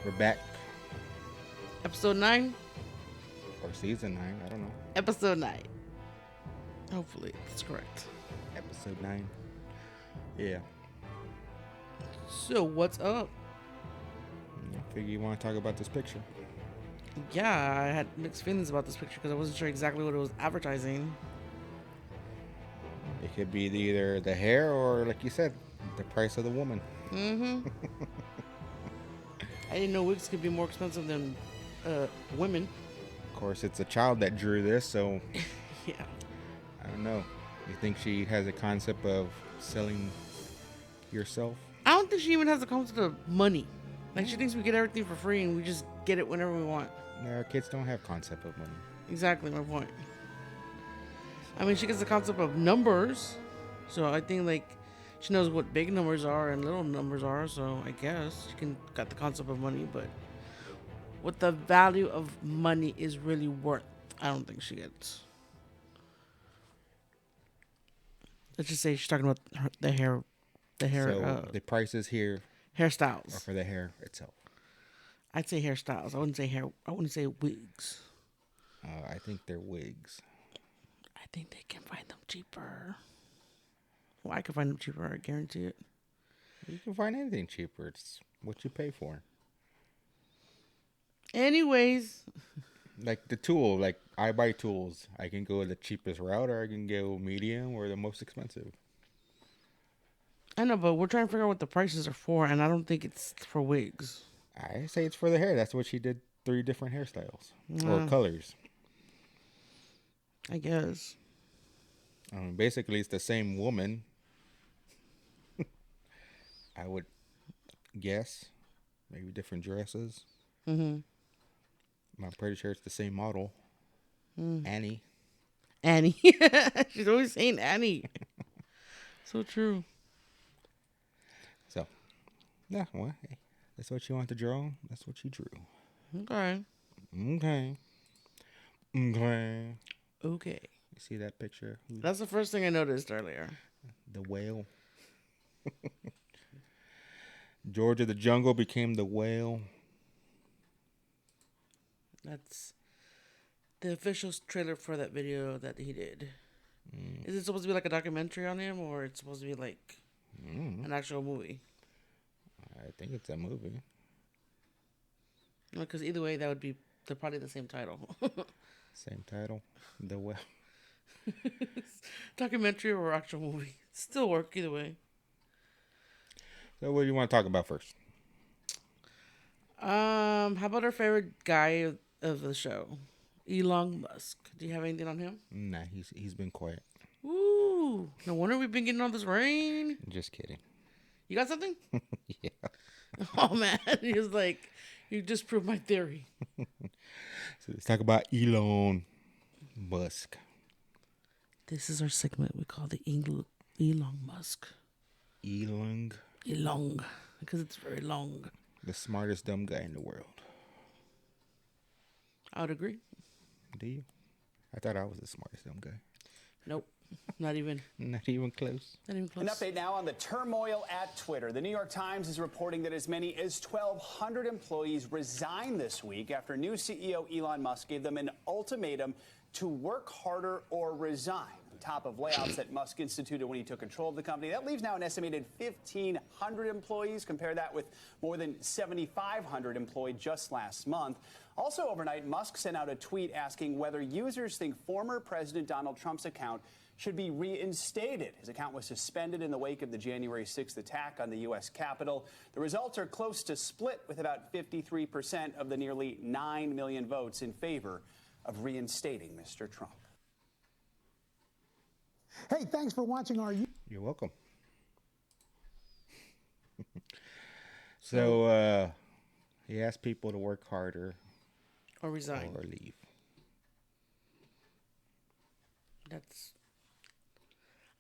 We're back Episode 9? for season 9. I don't know. Episode 9. Hopefully, that's correct. Episode 9. Yeah. So, what's up? I figure you want to talk about this picture. Yeah, I had mixed feelings about this picture because I wasn't sure exactly what it was advertising. It could be either the hair or, like you said, the price of the woman. Mm-hmm. I didn't know wigs could be more expensive than women. Of course, it's a child that drew this, so Yeah. I don't know. You think she has a concept of selling yourself? I don't think she even has the concept of money. Like, she thinks we get everything for free and we just get it whenever we want. No, kids don't have concept of money. Exactly my point. I mean, she gets the concept of numbers. So I think, like, she knows what big numbers are and little numbers are. So I guess she got the concept of money. But what the value of money is really worth, I don't think she gets. Let's just say she's talking about the hair. So the prices here are Hairstyles. for the hair itself. I'd say hairstyles. I wouldn't say hair. I wouldn't say wigs. I think they're wigs. I think they can find them cheaper. Well, I can find them cheaper. I guarantee it. You can find anything cheaper. It's what you pay for. Anyways, Like the tool, like I buy tools. I can go the cheapest route or I can go medium or the most expensive. I know, but we're trying to figure out what the prices are for, and I don't think it's for wigs. I say it's for the hair. That's what she did. 3 different hairstyles or colors. I guess. Basically, it's the same woman. I would guess. Maybe different dresses. Mm-hmm. I'm pretty sure it's the same model. Annie. Annie. She's always saying Annie. So true. So, yeah, well, hey, that's what you want to draw. That's what you drew. Okay. Okay. Okay. Okay. You see that picture? That's the first thing I noticed earlier. The whale. George of the Jungle became the whale. That's the official trailer for that video that he did. Is it supposed to be like a documentary on him, or it's supposed to be like an actual movie? I think it's a movie. Because either way, they're probably the same title. Same title. The whale. Documentary or actual movie. Still work either way. So what do you want to talk about first? How about our favorite guy of the show, Elon Musk? Do you have anything on him? Nah, he's been quiet. Ooh, no wonder we've been getting all this rain. Just kidding. You got something? Yeah. Oh man, he was like, you just proved my theory. So let's talk about Elon Musk. This is our segment we call the Elon Musk. Elon, Elon, because it's very long. the smartest dumb guy in the world. I would agree. Do you? I thought I was the smartest dumb guy. Nope, not even. Not even close. Not even close. An update now on the turmoil at Twitter. The New York Times is reporting that as many as 1,200 employees resigned this week after new CEO Elon Musk gave them an ultimatum to work harder or resign. On top of layoffs that Musk instituted when he took control of the company, that leaves now an estimated 1,500 employees. Compare that with more than 7,500 employed just last month. Also overnight, Musk sent out a tweet asking whether users think former President Donald Trump's account should be reinstated. His account was suspended in the wake of the January 6th attack on the U.S. Capitol. The results are close to split, with about 53% of the nearly 9 million votes in favor of reinstating Mr. Trump. Hey, thanks for watching our... You're welcome. So he asked people to work harder Or resign. or leave.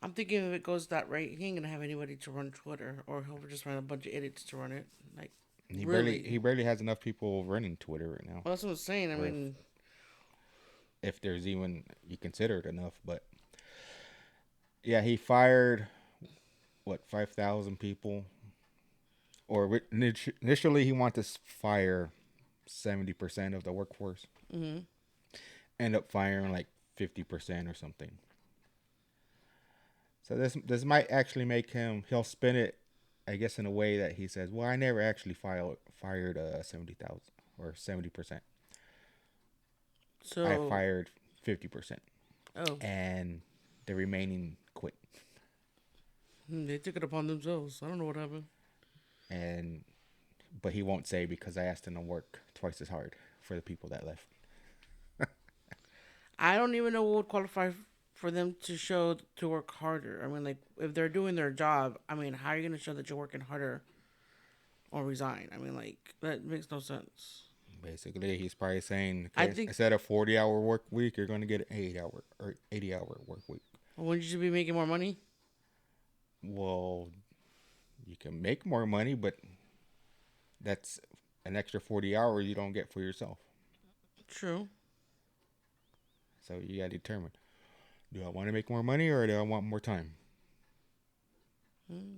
I'm thinking if it goes that rate, he ain't gonna have anybody to run Twitter, or he'll just run a bunch of idiots to run it. Like, He barely has enough people running Twitter right now. Well, that's what I'm saying. I mean, if there's even you consider it enough, but yeah, he fired 5,000 people or initially he wanted to fire 70% of the workforce. Mm-hmm. End up firing like 50% or something. So this might actually make him. He'll spin it, I guess, in a way that he says, "Well, I never actually fired 70,000 or 70%. I So, fired 50%, oh, and the remaining quit." they took it upon themselves. I don't know what happened. And but he won't say because I asked him to work twice as hard for the people that left. I don't even know what would qualify for them to show to work harder. I mean, like, if they're doing their job, I mean, how are you going to show that you're working harder or resign? I mean, like, that makes no sense. Basically, he's probably saying, I okay, think, instead of 40-hour work week, you're going to get an 8-hour or 80-hour work week. wouldn't you be making more money? Well, you can make more money, but that's an extra 40 hours you don't get for yourself. True. So you got to determine, do I want to make more money or do I want more time?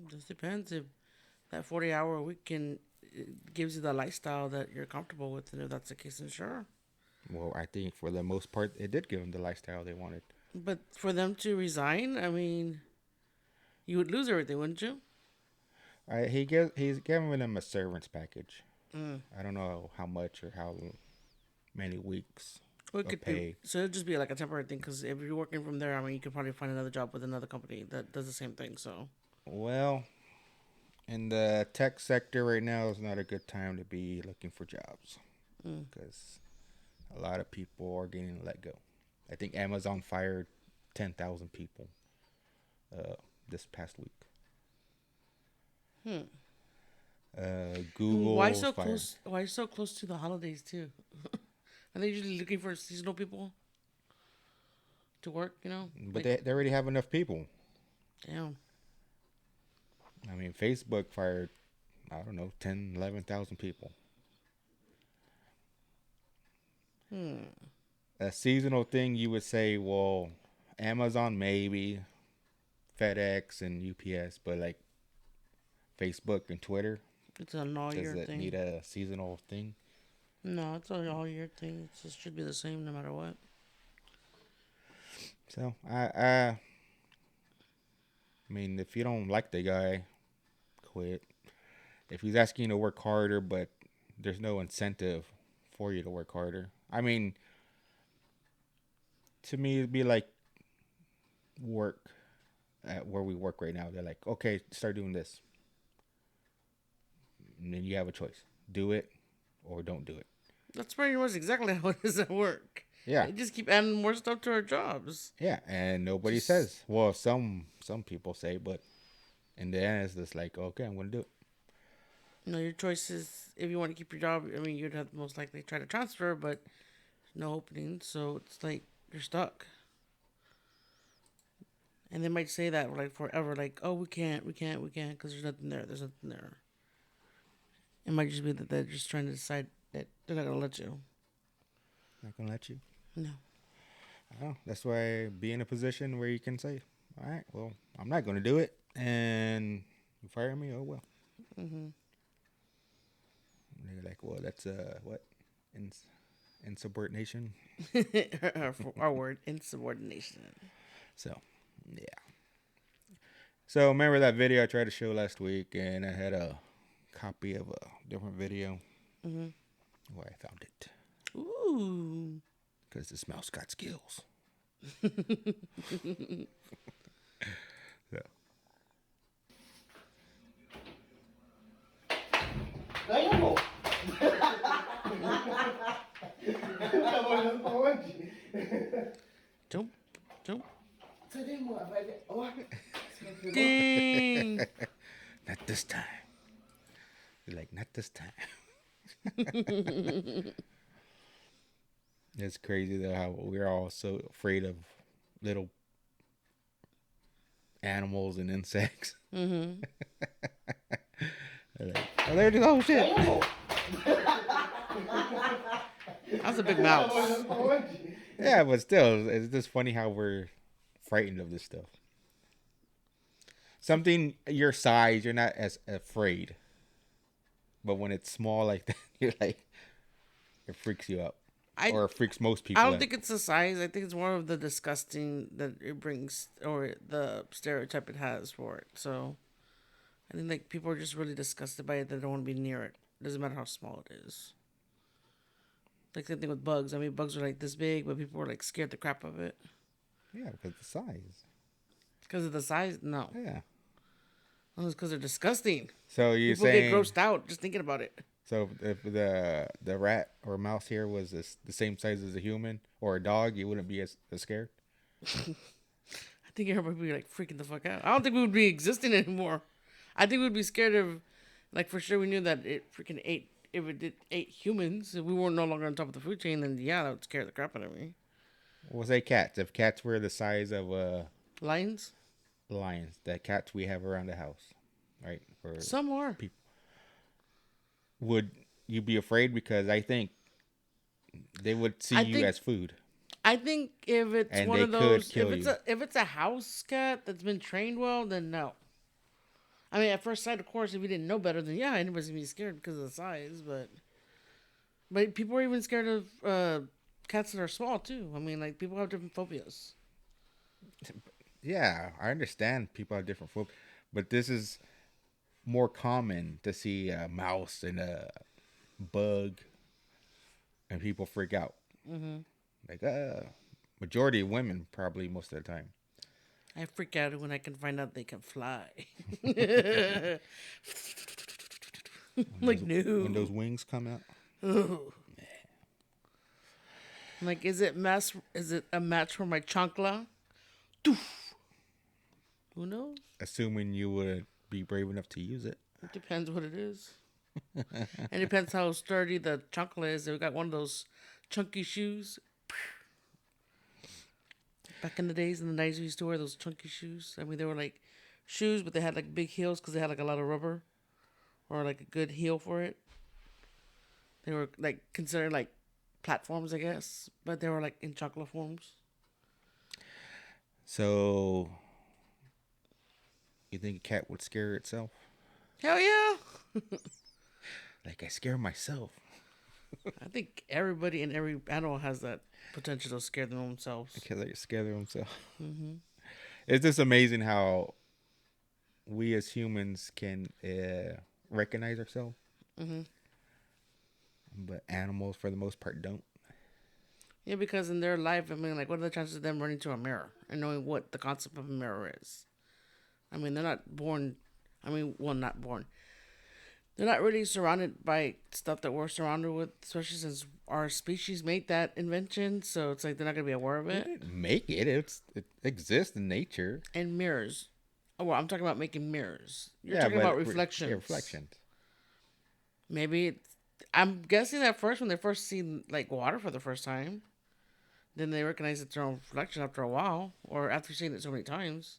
Just depends if that 40-hour a week gives you the lifestyle that you're comfortable with, and if that's the case, then sure. Well, I think for the most part, it did give them the lifestyle they wanted. But for them to resign, I mean, you would lose everything, wouldn't you? He's giving them a servants package. Mm. I don't know how much or how many weeks Well, it of could pay. be, so it'd just be like a temporary thing, because if you're working from there, I mean, you could probably find another job with another company that does the same thing, so. Well, in the tech sector right now is not a good time to be looking for jobs because a lot of people are getting let go. I think Amazon fired 10,000 people this past week. Google Why so fired. close? Why so close to the holidays too? Are they usually looking for seasonal people to work? You know, But like, they already have enough people. damn. I mean, Facebook fired, I don't know, 10, 11,000 people. A seasonal thing, you would say, well, Amazon maybe, FedEx and UPS, but like Facebook and Twitter, It's an all does year it thing. need a seasonal thing? No, it's an all year thing. It just should be the same no matter what. So I mean, if you don't like the guy, quit. If he's asking you to work harder, but there's no incentive for you to work harder. I mean, to me, it'd be like work at where we work right now. They're like, okay, start doing this. And then you have a choice. Do it or don't do it. That's pretty much exactly how it is at work. Yeah. They just keep adding more stuff to our jobs. Yeah, and nobody Just- says. Well, some people say, but in the end, it's just like, okay, I'm gonna do it. Your choice is if you want to keep your job. I mean, you'd have to most likely try to transfer, but no openings, so it's like you're stuck. And they might say that like forever, like, oh, we can't, because there's nothing there. There's nothing there. It might just be that they're just trying to decide that they're not gonna let you. Not gonna let you. No. Oh, that's why be in a position where you can say, all right, well, I'm not gonna do it, and you fire me. Oh well. Mm-hmm. And they're like, well, that's what insubordination. our word, insubordination. So, yeah. So remember that video I tried to show last week, and I had a copy of a different video. Mm-hmm. Where I found it. Ooh. Because this mouse got skills. So. Jump. Dang. Not this time. You're like, not this time. It's crazy though how we're all so afraid of little animals and insects. Mm-hmm. Like, oh, there it is. Oh shit. That's a big mouse. Yeah, but still, it's just funny how we're frightened of this stuff. Something your size, you're not as afraid. But when it's small like that, you're like, it freaks you out, I or it freaks most I people don't out. think it's the size. I think it's more of the disgusting that it brings, or the stereotype it has for it. So I think like people are just really disgusted by it. They don't want to be near it. Doesn't matter how small it is. Like the thing with bugs. I mean, bugs are like this big, but people are like scared the crap of it Yeah, because the size. because of the size. No, Yeah. it's because they're disgusting. So you're People get saying, grossed out just thinking about it. so if the rat or mouse here was the same size as a human or a dog, you wouldn't be as scared? I think everybody would be like freaking the fuck out. I don't think we would be existing anymore. I think we'd be scared of, like, for sure we knew that it freaking ate, if it ate humans, if we weren't no longer on top of the food chain, then yeah, that would scare the crap out of me. We'll say cats. If cats were the size of Lions? lions, the cats we have around the house, right? Or Some are. people, would you be afraid? Because I think they would see I you think- as food. I think if it's And one they of those, could kill if it's a house cat that's been trained well, then no. I mean, at first sight, of course, if you didn't know better, then yeah, anybody's gonna be scared because of the size. But people are even scared of cats that are small too. I mean, like people have different phobias. Yeah, I understand people have different phobias, but this is more common to see a mouse and a bug, and people freak out. Mm-hmm. Like, majority of women probably most of the time. I freak out when I can find out they can fly. Like no. When those wings come out. Like, is it a match for my chancla? Doof. Who knows? Assuming you would be brave enough to use it. It depends what it is. And it depends how sturdy the chancla is. We got one of those chunky shoes. Back in the days, in the 90s, we used to wear those chunky shoes. I mean, they were like shoes, but they had like big heels because they had like a lot of rubber or like a good heel for it. They were like considered like platforms, I guess, but they were like in chocolate forms. So, you think a cat would scare itself? Hell yeah! Like, I scare myself. I think everybody and every animal has that potential to scare themselves. Because they scare themselves. Mm-hmm. It's just amazing how we as humans can recognize ourselves. Mm-hmm. But animals, for the most part, don't. Yeah, because in their life, I mean, like, what are the chances of them running to a mirror and knowing what the concept of a mirror is? I mean, they're not born. I mean, well, not born. They're not really surrounded by stuff that we're surrounded with, especially since our species made that invention. So it's like they're not going to be aware of it. They didn't make it. It exists in nature. And mirrors. Oh, well, I'm talking about making mirrors. You're Yeah, talking but about reflections. Yeah, reflections. Maybe I'm guessing that first when they first see like water for the first time, then they recognize it's their own reflection after a while, or after seeing it so many times.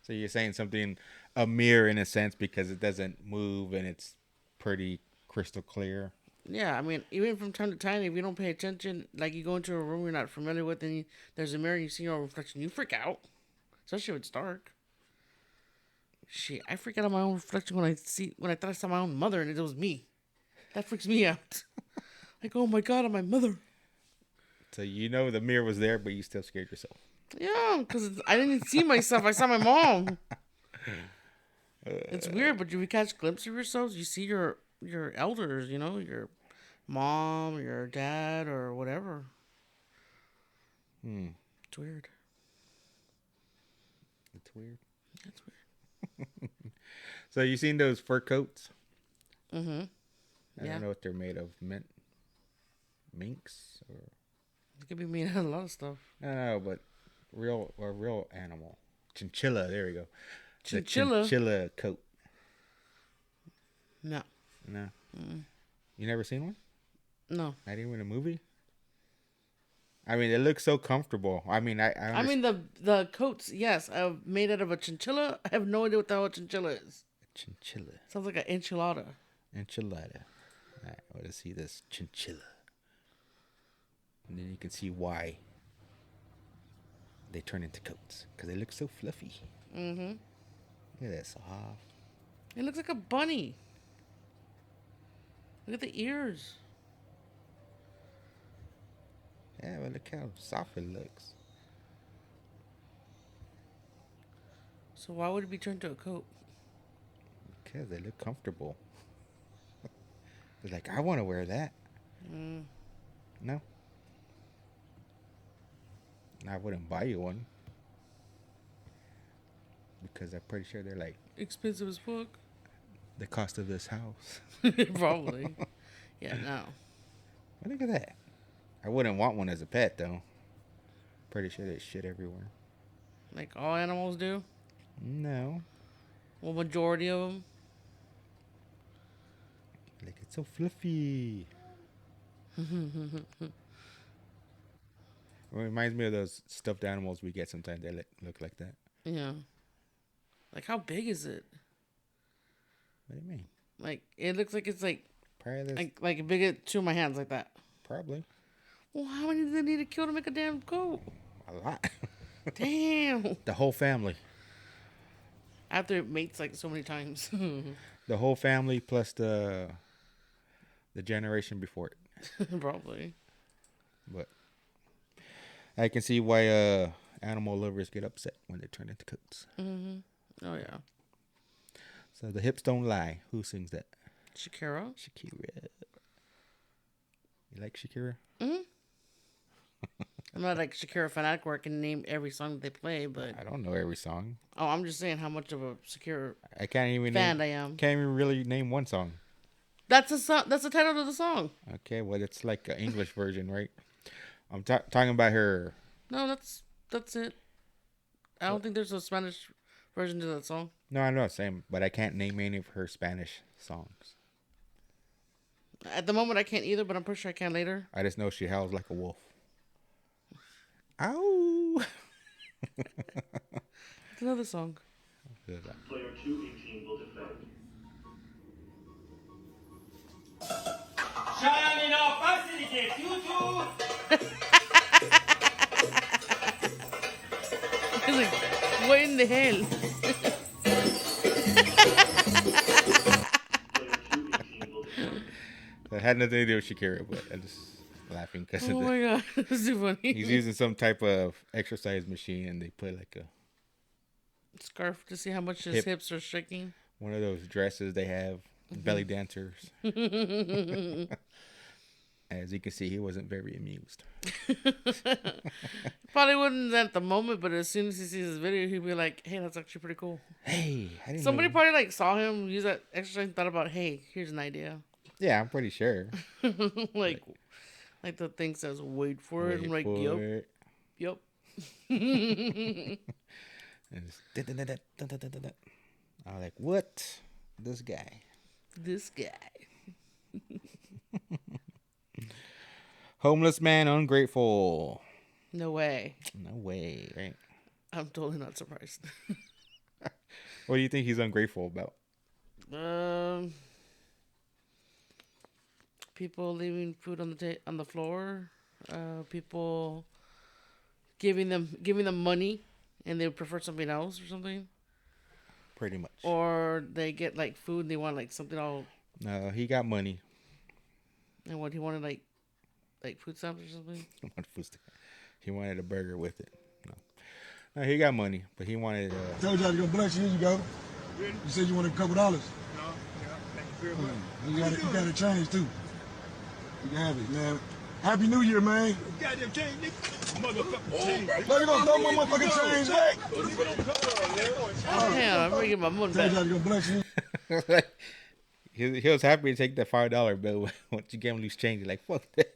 So you're saying something, a mirror in a sense, because it doesn't move and it's pretty crystal clear. Yeah, I mean, even from time to time, if you don't pay attention, like you go into a room you're not familiar with, and there's a mirror and you see your own reflection, you freak out, especially if it's dark. Shit, I freak out on my own reflection when I thought I saw my own mother and it was me. That freaks me out. Like, oh my god, I'm my mother. So you know the mirror was there, but you still scared yourself. Yeah, because I didn't see myself. I saw my mom. It's weird, but if you catch glimpses of yourselves, you see your elders, your mom, your dad, or whatever. It's weird. It's weird. That's weird. So you seen those fur coats? Mm-hmm. I don't know what they're made of. Minks or It could be made out of a lot of stuff. I don't know, but a real animal. Chinchilla. There we go. Chinchilla? The chinchilla coat. No. No. You never seen one? No. Not even in a movie. I mean, it looks so comfortable. I mean, I mean the coats, yes, made out of a chinchilla. I have no idea what the hell a chinchilla is. Chinchilla. Sounds like an enchilada. Enchilada. All right, let's see this chinchilla. And then you can see why they turn into coats. Because they look so fluffy. Mm-hmm. Look at that soft. It looks like a bunny. Look at the ears. Yeah, but look how soft it looks. So why would it be turned to a coat? Because they look comfortable. They're like, I want to wear that. No. I wouldn't buy you one. Because I'm pretty sure they're like Expensive as fuck. the cost of this house. Probably. Yeah, no. But look at that. I wouldn't want one as a pet, though. Pretty sure there's shit everywhere. Like all animals do? No. Well, majority of them. Like, it's so fluffy. It reminds me of those stuffed animals we get sometimes. They look like that. Yeah. Like, how big is it? What do you mean? Like, it looks like it's like Probably this. like big as two of my hands like that. Probably. Well, how many do they need to kill to make a damn coat? A lot. Damn. The whole family. After it mates like so many times. The whole family plus the generation before it. Probably. But I can see why animal lovers get upset when they turn into coats. Oh, yeah. So the hips don't lie. Who sings that? Shakira? Shakira. You like Shakira? I'm not like Shakira fanatic where I can name every song that they play, but... I don't know every song. Oh, I'm just saying how much of a Shakira I can't even fan I am. Can't even really name one song. That's a song. That's the title of the song. Okay, well it's like an English version, right? I'm talking about her. No, that's it. I don't think there's a Spanish version to that song. No, I know, same, but I can't name any of her Spanish songs. At the moment, I can't either, but I'm pretty sure I can later. I just know she howls like a wolf. Ow! It's another song. Player 218 will defend. Shining up facilities, YouTube. It's like, what in the hell? Player 218 will defend. It had nothing to do with Shakira, but I'm just laughing because Oh my god, it's too funny. he's using some type of exercise machine, and they put like a Scarf to see how much his hips are shaking. one of those dresses they have, belly dancers. As you can see, he wasn't very amused. Probably wouldn't at the moment, but as soon as he sees this video, he'd be like, "Hey, that's actually pretty cool." Hey, I didn't Somebody know. probably like saw him use that exercise and thought about, "Hey, here's an idea." Yeah, I'm pretty sure. like the thing says, "Wait for it." I'm like, for "Yup, it. yup." And it's da-da-da-da-da-da-da-da. I'm like, what? This guy. This guy. Homeless man, ungrateful. No way. No way, right? I'm totally not surprised. What do you think he's ungrateful about? People leaving food on the floor. People giving them money, and they prefer something else or something. Pretty much. Or they get like food and they want like something all. No, he got money. And what he wanted like food stamps or something. He wanted a burger with it. No, he got money, but he wanted. Told y'all to go bless you. Here you go. You said you wanted a couple dollars. No, yeah, thank you very much. You got a change too. You can have it, man. Happy New Year, man. Goddamn change, nigga. Motherfucking change. Look, you gonna throw my motherfucking change back. Damn, I'm bringing my money Told y'all back. to go bless you. He was happy to take that $5 bill. Once you get him loose change, you're like, fuck that.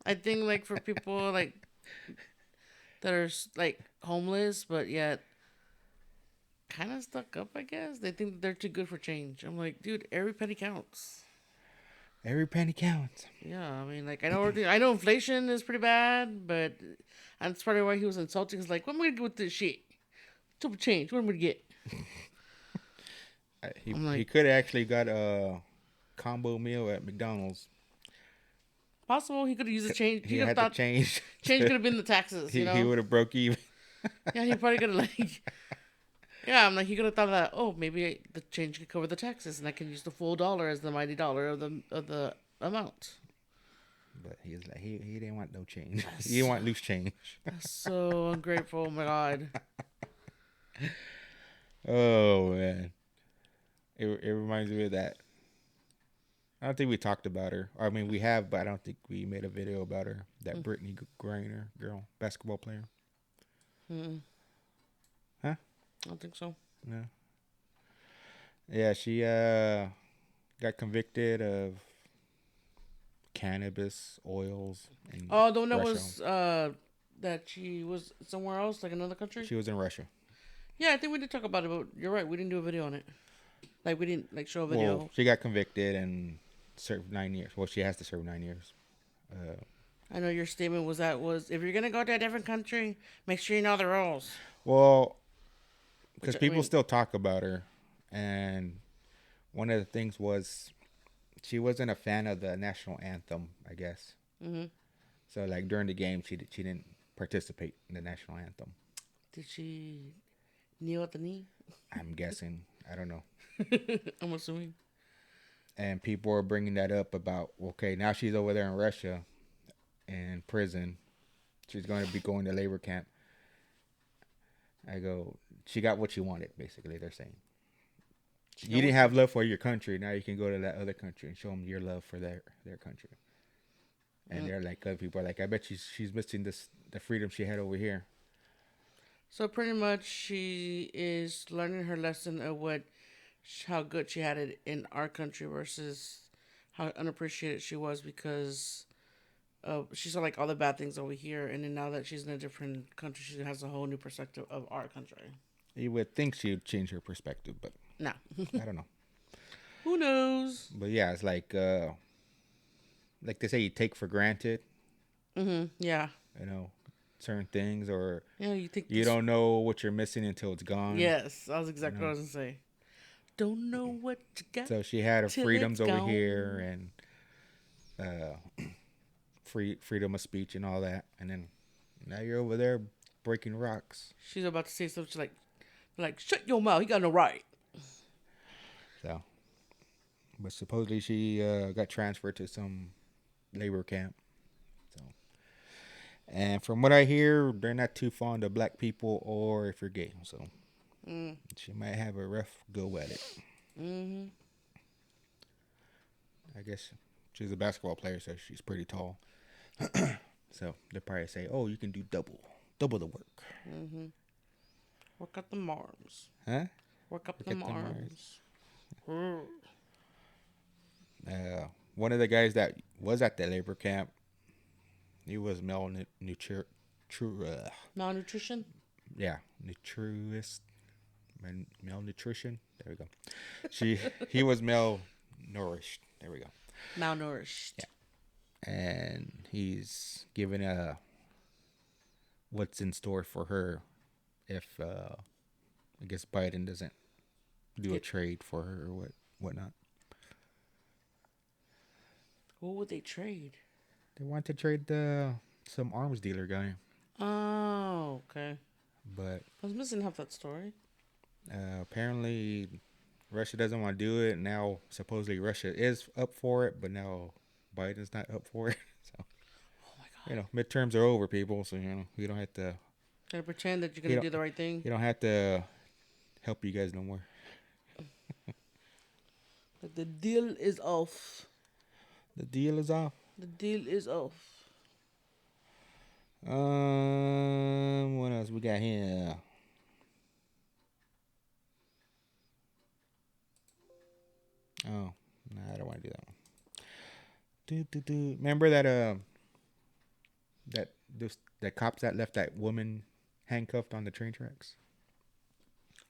I think like for people like that are like homeless but yet kind of stuck up, I guess they think they're too good for change. I'm like, dude, every penny counts. Every penny counts. Yeah, I mean, like I know inflation is pretty bad, but that's probably why he was insulting. He's like, what am I gonna do with this shit? Double change. What am I gonna get? He could have actually got a combo meal at McDonald's. Possible he could have used the change. He could have had thought to change. change could have been the taxes. He You know? would have broke even. Yeah, he probably could have like Yeah, I'm like, he could have thought that. Oh, maybe the change could cover the taxes, and I can use the full dollar as the mighty dollar of the amount. But he's like, he didn't want no change. He didn't want loose change. That's so ungrateful. Oh my god. Oh man, it reminds me of that. I don't think we talked about her. I mean, we have, but I don't think we made a video about her. That Brittany Griner girl, basketball player. Huh? I don't think so. No. Yeah, she got convicted of cannabis oils. In Oh, the one that Russia. was that she was somewhere else, like another country. She was in Russia. Yeah, I think we did talk about it, but you're right. We didn't do a video on it. Like we didn't like show a video. Well, she got convicted and served 9 years. Well, she has to serve 9 years. I know your statement was if you're gonna go to a different country, make sure you know the rules. Well, because Which, I people mean- still talk about her, and one of the things was she wasn't a fan of the national anthem, I guess. Mm-hmm. So like during the game, she didn't participate in the national anthem. Did she kneel at the knee? I'm guessing. I don't know. I'm assuming. And people are bringing that up about, okay, now she's over there in Russia in prison. She's going to be going to labor camp. I go, she got what she wanted, basically, they're saying. You didn't have love for your country. Now you can go to that other country and show them your love for their country. And they're like, other people are like, I bet she's missing the freedom she had over here. So pretty much, she is learning her lesson of how good she had it in our country versus how unappreciated she was because she saw like all the bad things over here, and then now that she's in a different country, she has a whole new perspective of our country. You would think she would change her perspective, but No, I don't know. who knows? But yeah, it's like they say, you take for granted, Yeah, certain things, or yeah. You think you don't know what you're missing until it's gone. Yes, that was exactly what I was gonna say. Don't know what you got. So she had her till freedoms it's over gone. here and freedom of speech and all that, and then now you're over there breaking rocks. She's about to say something. She's like, shut your mouth. You got no right. So, but supposedly she got transferred to some labor camp. So, and from what I hear, they're not too fond of black people or if you're gay. So, she might have a rough go at it. Mm-hmm. I guess she's a basketball player, so she's pretty tall. So they'll probably say, "Oh, you can do double the work." Mm-hmm. Work up the arms. Huh? Work up Work them up them arms. One of the guys that was at the labor camp, he was malnutrition. Malnutrition. Yeah, malnutrition. There we go. He was malnourished. There we go. Malnourished. Yeah. And he's giving what's in store for her if I guess Biden doesn't do a trade for her or whatnot. What would they trade? They want to trade some arms dealer guy, Oh, okay. but I was missing half that story. apparently Russia doesn't want to do it. Now supposedly Russia is up for it, but now Biden's not up for it. So, Oh my god. Midterms are over, people. So you don't have to. Gotta pretend that you're gonna do the right thing. You don't have to help you guys no more. Like the deal is off. The deal is off. The deal is off. What else we got here? Oh, no, I don't want to do that one. Remember that the cops that left that woman handcuffed on the train tracks?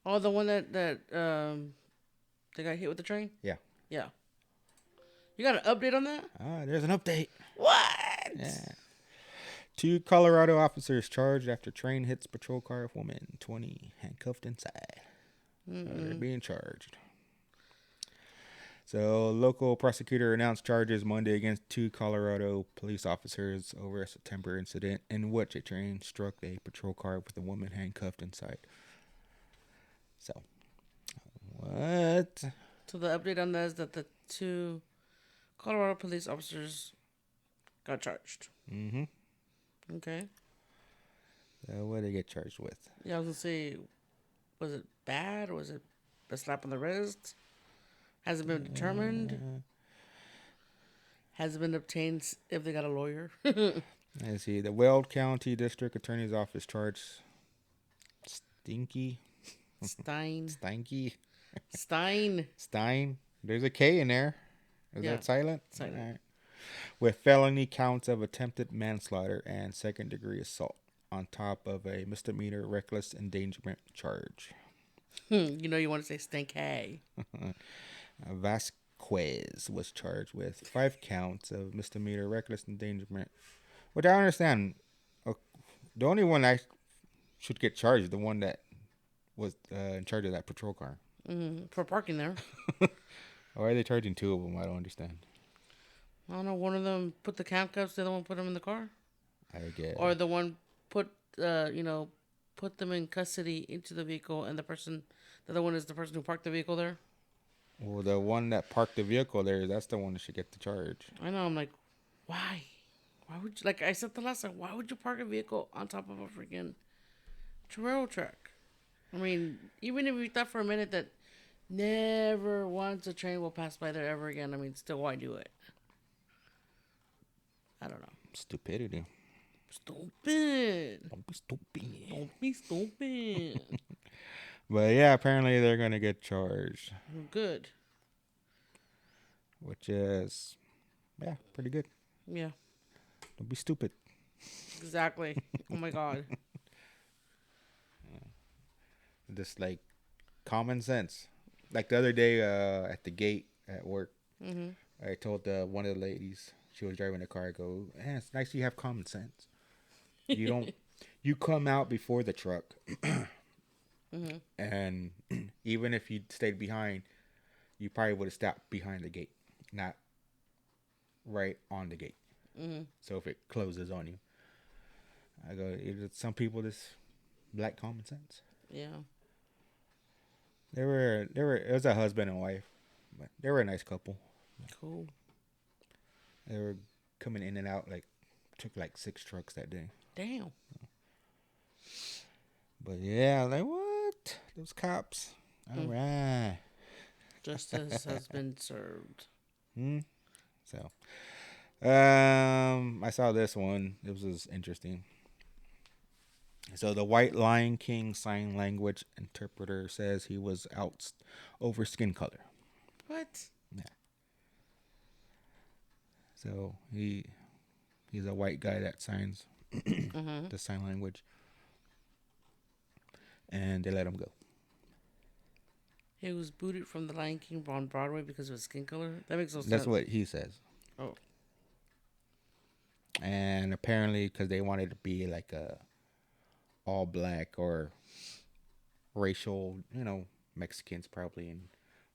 Oh, the one that they got hit with the train? Yeah. Yeah. You got an update on that? There's an update. What? Yeah. 2 Colorado officers charged after train hits patrol car of woman, 20 handcuffed inside. They're being charged. So, local prosecutor announced charges Monday against 2 Colorado police officers over a September incident in which a train struck a patrol car with a woman handcuffed inside. So, what? So the update on that is that the 2 Colorado police officers got charged. Mm-hmm. Okay. What did they get charged with? Yeah, I was gonna say, was it bad or was it a slap on the wrist? Has it been determined? Has it been obtained if they got a lawyer? Let's see. The Weld County District Attorney's Office charged Stinky. Stein. Stanky. Stein. Stein. There's a K in there. Is Yeah. that silent? Silent. All right. With felony counts of attempted manslaughter and second-degree assault, on top of a misdemeanor reckless endangerment charge. You know you want to say stink hay. Vasquez was charged with 5 counts of misdemeanor reckless endangerment, which I understand. The only one that should get charged is the one that was in charge of that patrol car. For parking there. Why are they charging 2 of them? I don't understand. I don't know. One of them put the handcuffs, the other one put them in the car, I guess. or the one put put them in custody into the vehicle, and the other one is the person who parked the vehicle there. Well, the one that parked the vehicle there, that's the one that should get the charge. I know. I'm like, why? Why would you, like I said the last time? Why would you park a vehicle on top of a freaking railroad track? I mean, even if you thought for a minute that never once a train will pass by there ever again, I mean, still, why do it? I don't know. Stupidity. Stupid. Don't be stupid. Don't be stupid. But yeah, apparently they're going to get charged, Good. which is, yeah, pretty good. Yeah. Don't be stupid. Exactly. Oh my God. Just like common sense. Like the other day at the gate at work, I told one of the ladies, she was driving the car, I go, it's nice you have common sense. You don't, you come out before the truck. And even if you stayed behind, you probably would have stopped behind the gate, not right on the gate. So if it closes on you, I go, some people just lack common sense. Yeah. It was a husband and wife, but they were a nice couple. Cool. They were coming in and out, took 6 trucks that day. Damn. But yeah, what? Those cops. All right. Justice has been served. So, I saw this one. This was interesting. So the White Lion King sign language interpreter says he was out over skin color. What? Yeah. So he's a white guy that signs the sign language, and they let him go. He was booted from the Lion King on Broadway because of his skin color? That makes no sense. That's what he says. Oh. And apparently, because they wanted to be like a all black or racial, Mexicans probably, and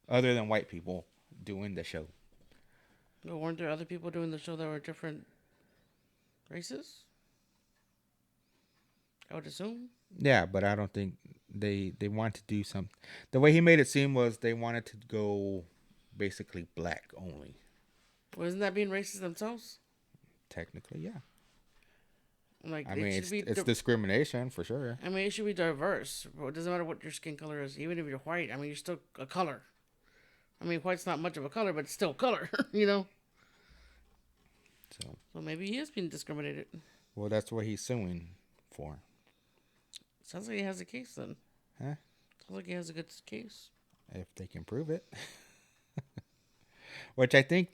other than white people doing the show. But weren't there other people doing the show that were different races? I would assume. Yeah, but I don't think they want to do something. The way he made it seem was they wanted to go basically black only. Wasn't that being racist themselves? Technically, yeah. Like, I mean, it's discrimination for sure. I mean, it should be diverse. It doesn't matter what your skin color is. Even if you're white, I mean, you're still a color. I mean, white's not much of a color, but it's still color, So maybe he is being discriminated. Well, that's what he's suing for. Sounds like he has a case then. Huh? Sounds like he has a good case. If they can prove it. Which I think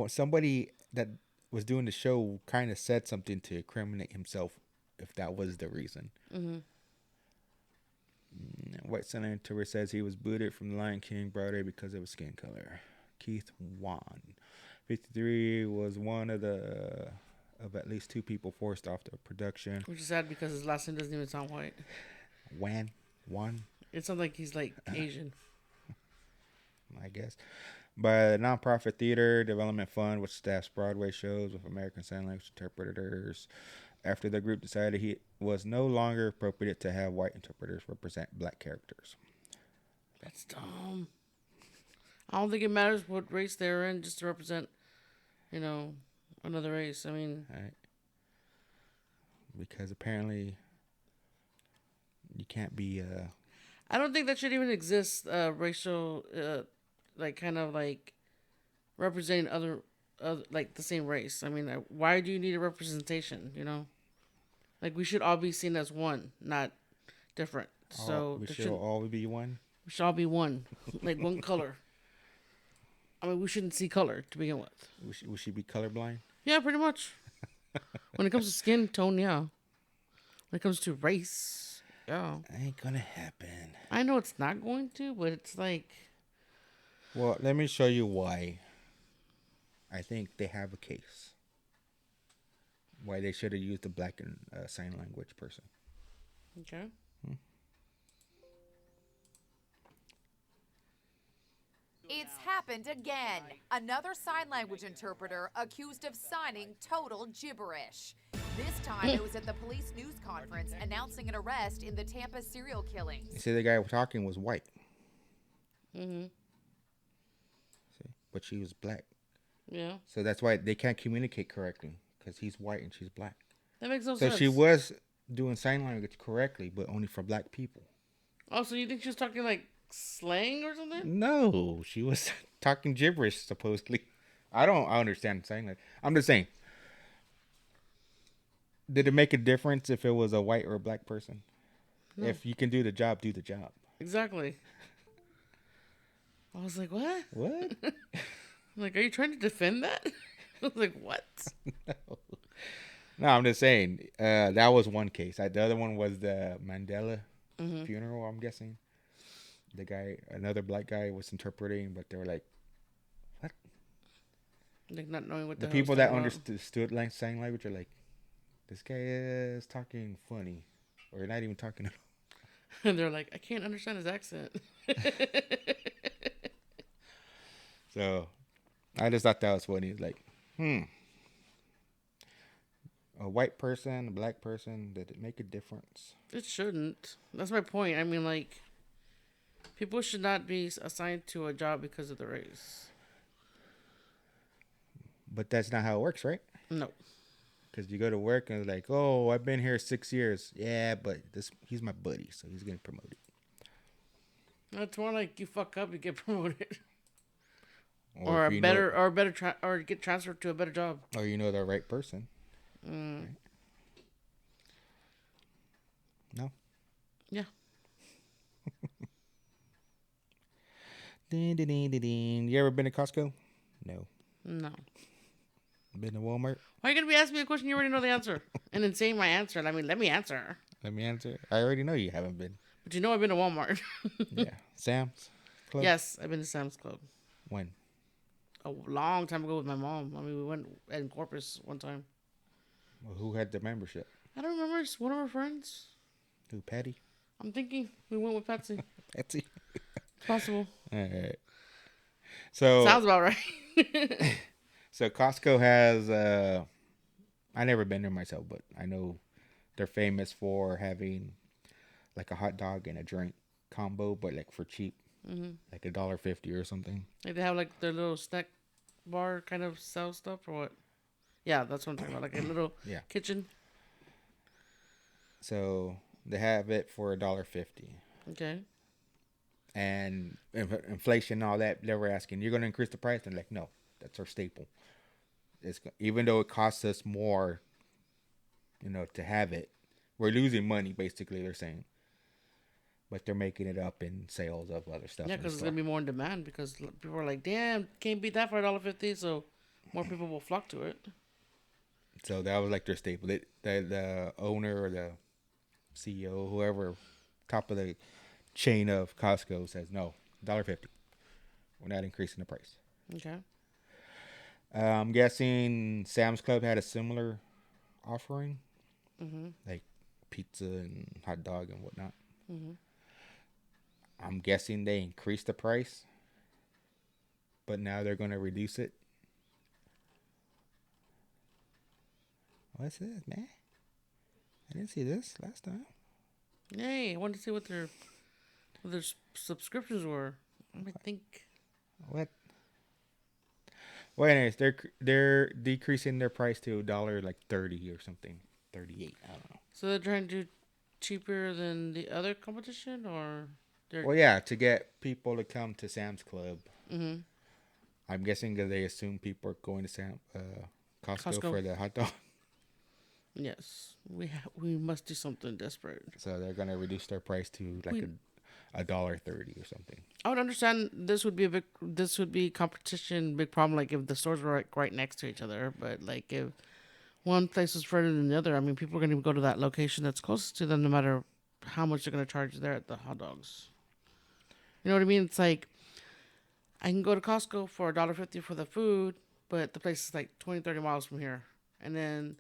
somebody that was doing the show kind of said something to incriminate himself if that was the reason. White senator says he was booted from the Lion King Broadway because of his skin color. Keith Wan, 53, was one of at least 2 people forced off the production. Which is sad because his last name doesn't even sound white. Wan. It sounds like he's like Asian. I guess. By the nonprofit theater development fund, which staffs Broadway shows with American Sign Language interpreters. after the group decided it was no longer appropriate to have white interpreters represent black characters. That's dumb. I don't think it matters what race they're in, just to represent, another race. I mean, Right? Because apparently you can't be I don't think that should even exist. Racial, kind of like representing other, like the same race. I mean, why do you need a representation? Like we should all be seen as one, not different. So we should all be one. we should all be one, like one color. I mean, we shouldn't see color to begin with. We should be colorblind. Yeah, pretty much. When it comes to skin tone, yeah. When it comes to race, yeah. Ain't gonna happen. I know it's not going to, but it's like... Well, let me show you why I think they have a case. Why they should have used the black and sign language person. Okay. It's happened again. Another sign language interpreter accused of signing total gibberish. This time it was at the police news conference announcing an arrest in the Tampa serial killings. You see, the guy talking was white. Mm-hmm. See? But she was black. Yeah. So that's why they can't communicate correctly, because he's white and she's black. That makes no So sense. she was doing sign language correctly, but only for black people. Oh, so you think she was talking like slang or something? No, she was talking gibberish, supposedly. I understand sign language. I'm just saying. Did it make a difference if it was a white or a black person? No. If you can do the job, do the job. Exactly. I was like, what? What? Like, are you trying to defend that? I was like, what? No, I'm just saying. That was one case. The other one was the Mandela funeral, I'm guessing. The guy, another black guy, was interpreting, but they were like, what? Like, not knowing what the people that understood sign language are like, this guy is talking funny, or not even talking at all. And they're like, I can't understand his accent. So, I just thought that was funny. It's like, a white person, a black person, did it make a difference? It shouldn't. That's my point. I mean, like, people should not be assigned to a job because of the race. But that's not how it works, right? No. Because you go to work and it's like, oh, I've been here 6 years. Yeah, but he's my buddy, so he's getting promoted. It's more like you fuck up, you get promoted. Or get transferred to a better job. Or you know the right person. Right? No? Yeah. Ding, ding, ding, ding, ding. You ever been to Costco? No. No. Been to Walmart? Why are you going to be asking me a question you already know the answer? And then saying my answer. I mean, let me answer. Let me answer. I already know you haven't been. But you know I've been to Walmart. Yeah. Sam's Club? Yes, I've been to Sam's Club. When? A long time ago with my mom. I mean, we went in Corpus one time. Well, who had the membership? I don't remember. It's one of our friends. Who, Patty? I'm thinking we went with Patsy. Patsy. It's possible. All right. So sounds about right. So Costco has I never been there myself, but I know they're famous for having like a hot dog and a drink combo, but like for cheap, like $1.50 or something. Like they have like their little snack bar kind of sell stuff or what? Yeah, that's what I'm talking about. Like a little kitchen. So they have it for $1.50. Okay. And inflation and all that, they were asking, you're going to increase the price? And like, no, that's our staple. Even though it costs us more, to have it, we're losing money, basically, they're saying. But they're making it up in sales of other stuff. Yeah, because it's going to be more in demand because people are like, damn, can't beat that for $1.50, so more people will flock to it. So that was like their staple. The owner or the CEO, whoever, top of the chain of Costco says, no, $1.50. We're not increasing the price. Okay. I'm guessing Sam's Club had a similar offering, like pizza and hot dog and whatnot. I'm guessing they increased the price, but now they're going to reduce it. What's this, man? I didn't see this last time. Hey, I wanted to see what their subscriptions were. I think. What? Well, anyways, they're decreasing their price to $1 like 30 or something, 38. I don't know. So they're trying to do cheaper than the other competition, or they're. Well, yeah, to get people to come to Sam's Club. Mm-hmm. I'm guessing that they assume people are going to Costco for the hot dog. Yes, we must do something desperate. So they're gonna reduce their price to like $1.30 or something. I would understand this would be competition, big problem. Like if the stores were like right next to each other, but like if one place is further than the other, I mean, people are gonna go to that location that's closest to them, no matter how much they're gonna charge there at the hot dogs. You know what I mean? It's like I can go to Costco for $1.50 for the food, but the place is like 20, 30 miles from here, and then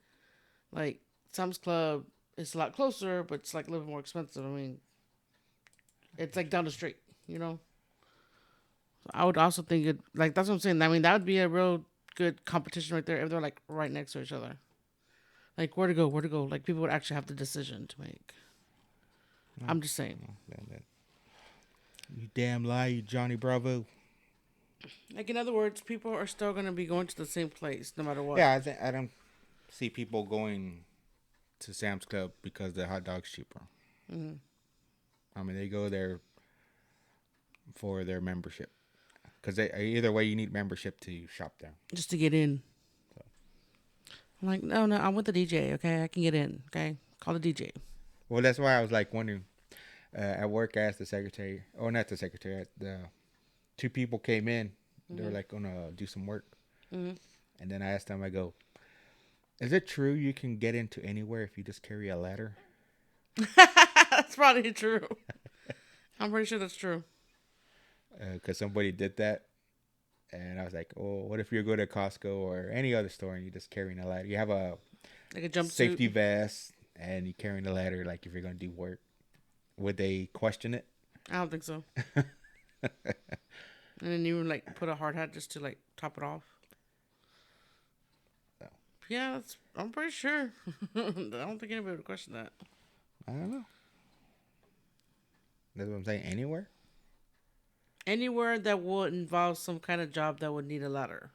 like Sam's Club is a lot closer, but it's like a little bit more expensive. I mean, it's like down the street, you know. So I would also think it like that's what I'm saying. I mean, that would be a real good competition right there if they're like right next to each other. Like where to go. Like people would actually have the decision to make. I'm just saying. You damn lie, you Johnny Bravo. Like in other words, people are still gonna be going to the same place no matter what. Yeah, I don't see people going to Sam's Club because the hot dog's cheaper. Mm-hmm. I mean, they go there for their membership. Because either way, you need membership to shop there. Just to get in. So. I'm like, no, I'm with the DJ, okay? I can get in, okay? Call the DJ. Well, that's why I was like wondering. At work, I asked the secretary, or not the secretary, the two people came in. They were like going to do some work. Mm-hmm. And then I asked them, I go, is it true you can get into anywhere if you just carry a ladder? That's probably true. I'm pretty sure that's true. Because somebody did that. And I was like, oh, what if you go to Costco or any other store and you're just carrying a ladder? You have a jumpsuit, safety vest, and you're carrying a ladder like if you're going to do work. Would they question it? I don't think so. And then you would like put a hard hat just to like top it off. Oh. Yeah, I'm pretty sure. I don't think anybody would question that. I don't know. That's what I'm saying. Anywhere? Anywhere that would involve some kind of job that would need a ladder.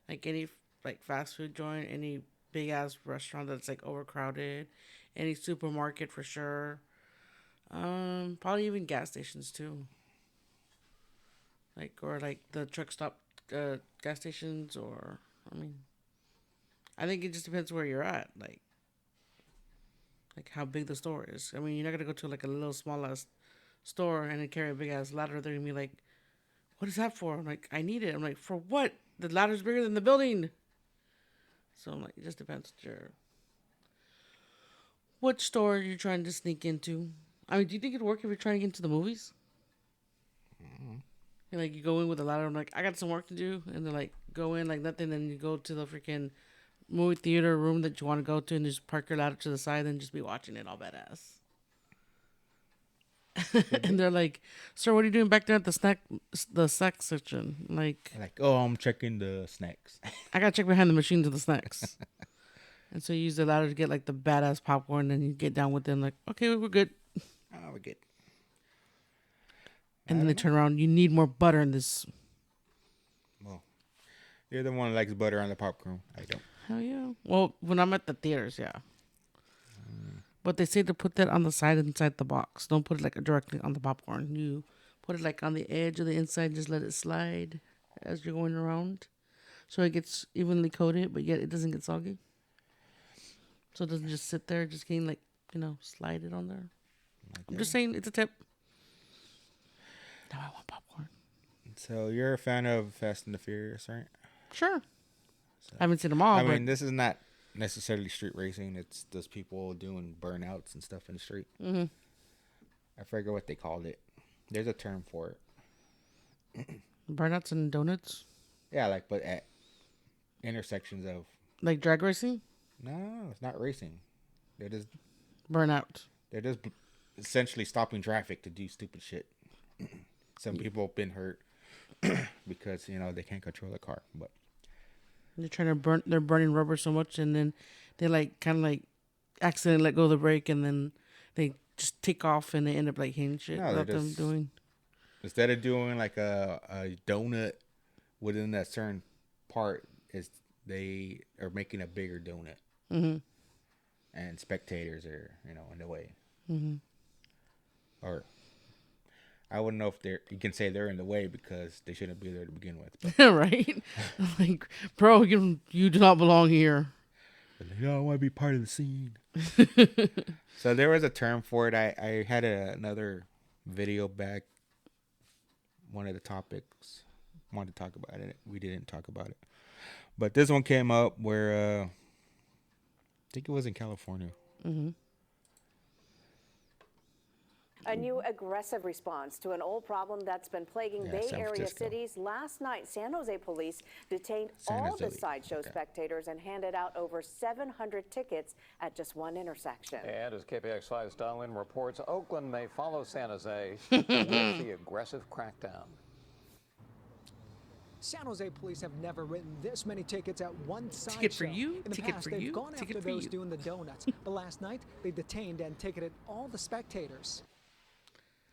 Like any like fast food joint, any big ass restaurant that's like overcrowded, any supermarket for sure. Probably even gas stations too. Like or like the truck stop gas stations, or I mean, I think it just depends where you're at, like how big the store is. I mean, you're not gonna go to like a little small ass store and then carry a big ass ladder. They're gonna be like, "What is that for?" I'm like, "I need it." I'm like, "For what? The ladder's bigger than the building." So I'm like, it just depends. Sure. What store are you trying to sneak into? I mean, do you think it'd work if you're trying to get into the movies? Mm-hmm. And like you go in with a ladder. I'm like, I got some work to do, and they're like, go in like nothing. Then you go to the freaking movie theater room that you want to go to, and just park your ladder to the side, and just be watching it all badass. And they're like, "Sir, what are you doing back there at the snack section?" Like, oh, I'm checking the snacks. I gotta check behind the machines of the snacks. And so you use the ladder to get like the badass popcorn, and you get down with them. Like, okay, we're good. Oh, we're good. And then they turn around. You need more butter in this. Well, you're the one who likes butter on the popcorn. I don't. Hell yeah. Well, when I'm at the theaters, yeah. But they say to put that on the side inside the box. Don't put it like directly on the popcorn. You put it like on the edge of the inside. Just let it slide as you're going around, so it gets evenly coated, but yet it doesn't get soggy. So it doesn't just sit there, just getting like slide it on there. Okay. I'm just saying, it's a tip. Now I want popcorn. So you're a fan of Fast and the Furious, right? Sure. So, I haven't seen them all. I mean, this is not necessarily street racing. It's those people doing burnouts and stuff in the street. Mm-hmm. I forget what they called it. There's a term for it. Burnouts and donuts? Yeah, but at intersections of... Like drag racing? No, it's not racing. They're just... Burnout. They're just essentially stopping traffic to do stupid shit. Some people have been hurt because, they can't control the car, but... They're trying to they're burning rubber so much, and then they kind of accidentally let go of the brake and then they just take off and they end up like hitting shit No, without they them just- doing. Instead of doing like a donut within that certain part, is they are making a bigger donut, and spectators are in the way. Or I wouldn't know if you can say they're in the way because they shouldn't be there to begin with. But, Right? Like, bro, you do not belong here. I want to be part of the scene. So there was a term for it. I had another video back. One of the topics wanted to talk about it. We didn't talk about it, but this one came up where I think it was in California. A new aggressive response to an old problem that's been plaguing Bay San Area Francisco. cities. Last night, San Jose police detained San all the Jose. sideshow Okay. spectators and handed out over 700 tickets at just one intersection. And as KPX5's Donlin reports, Oakland may follow San Jose with the aggressive crackdown. San Jose police have never written this many tickets at one sideshow. Ticket for you, In the ticket past, for they've you, gone ticket after for those you. doing the donuts, but last night they detained and ticketed all the spectators.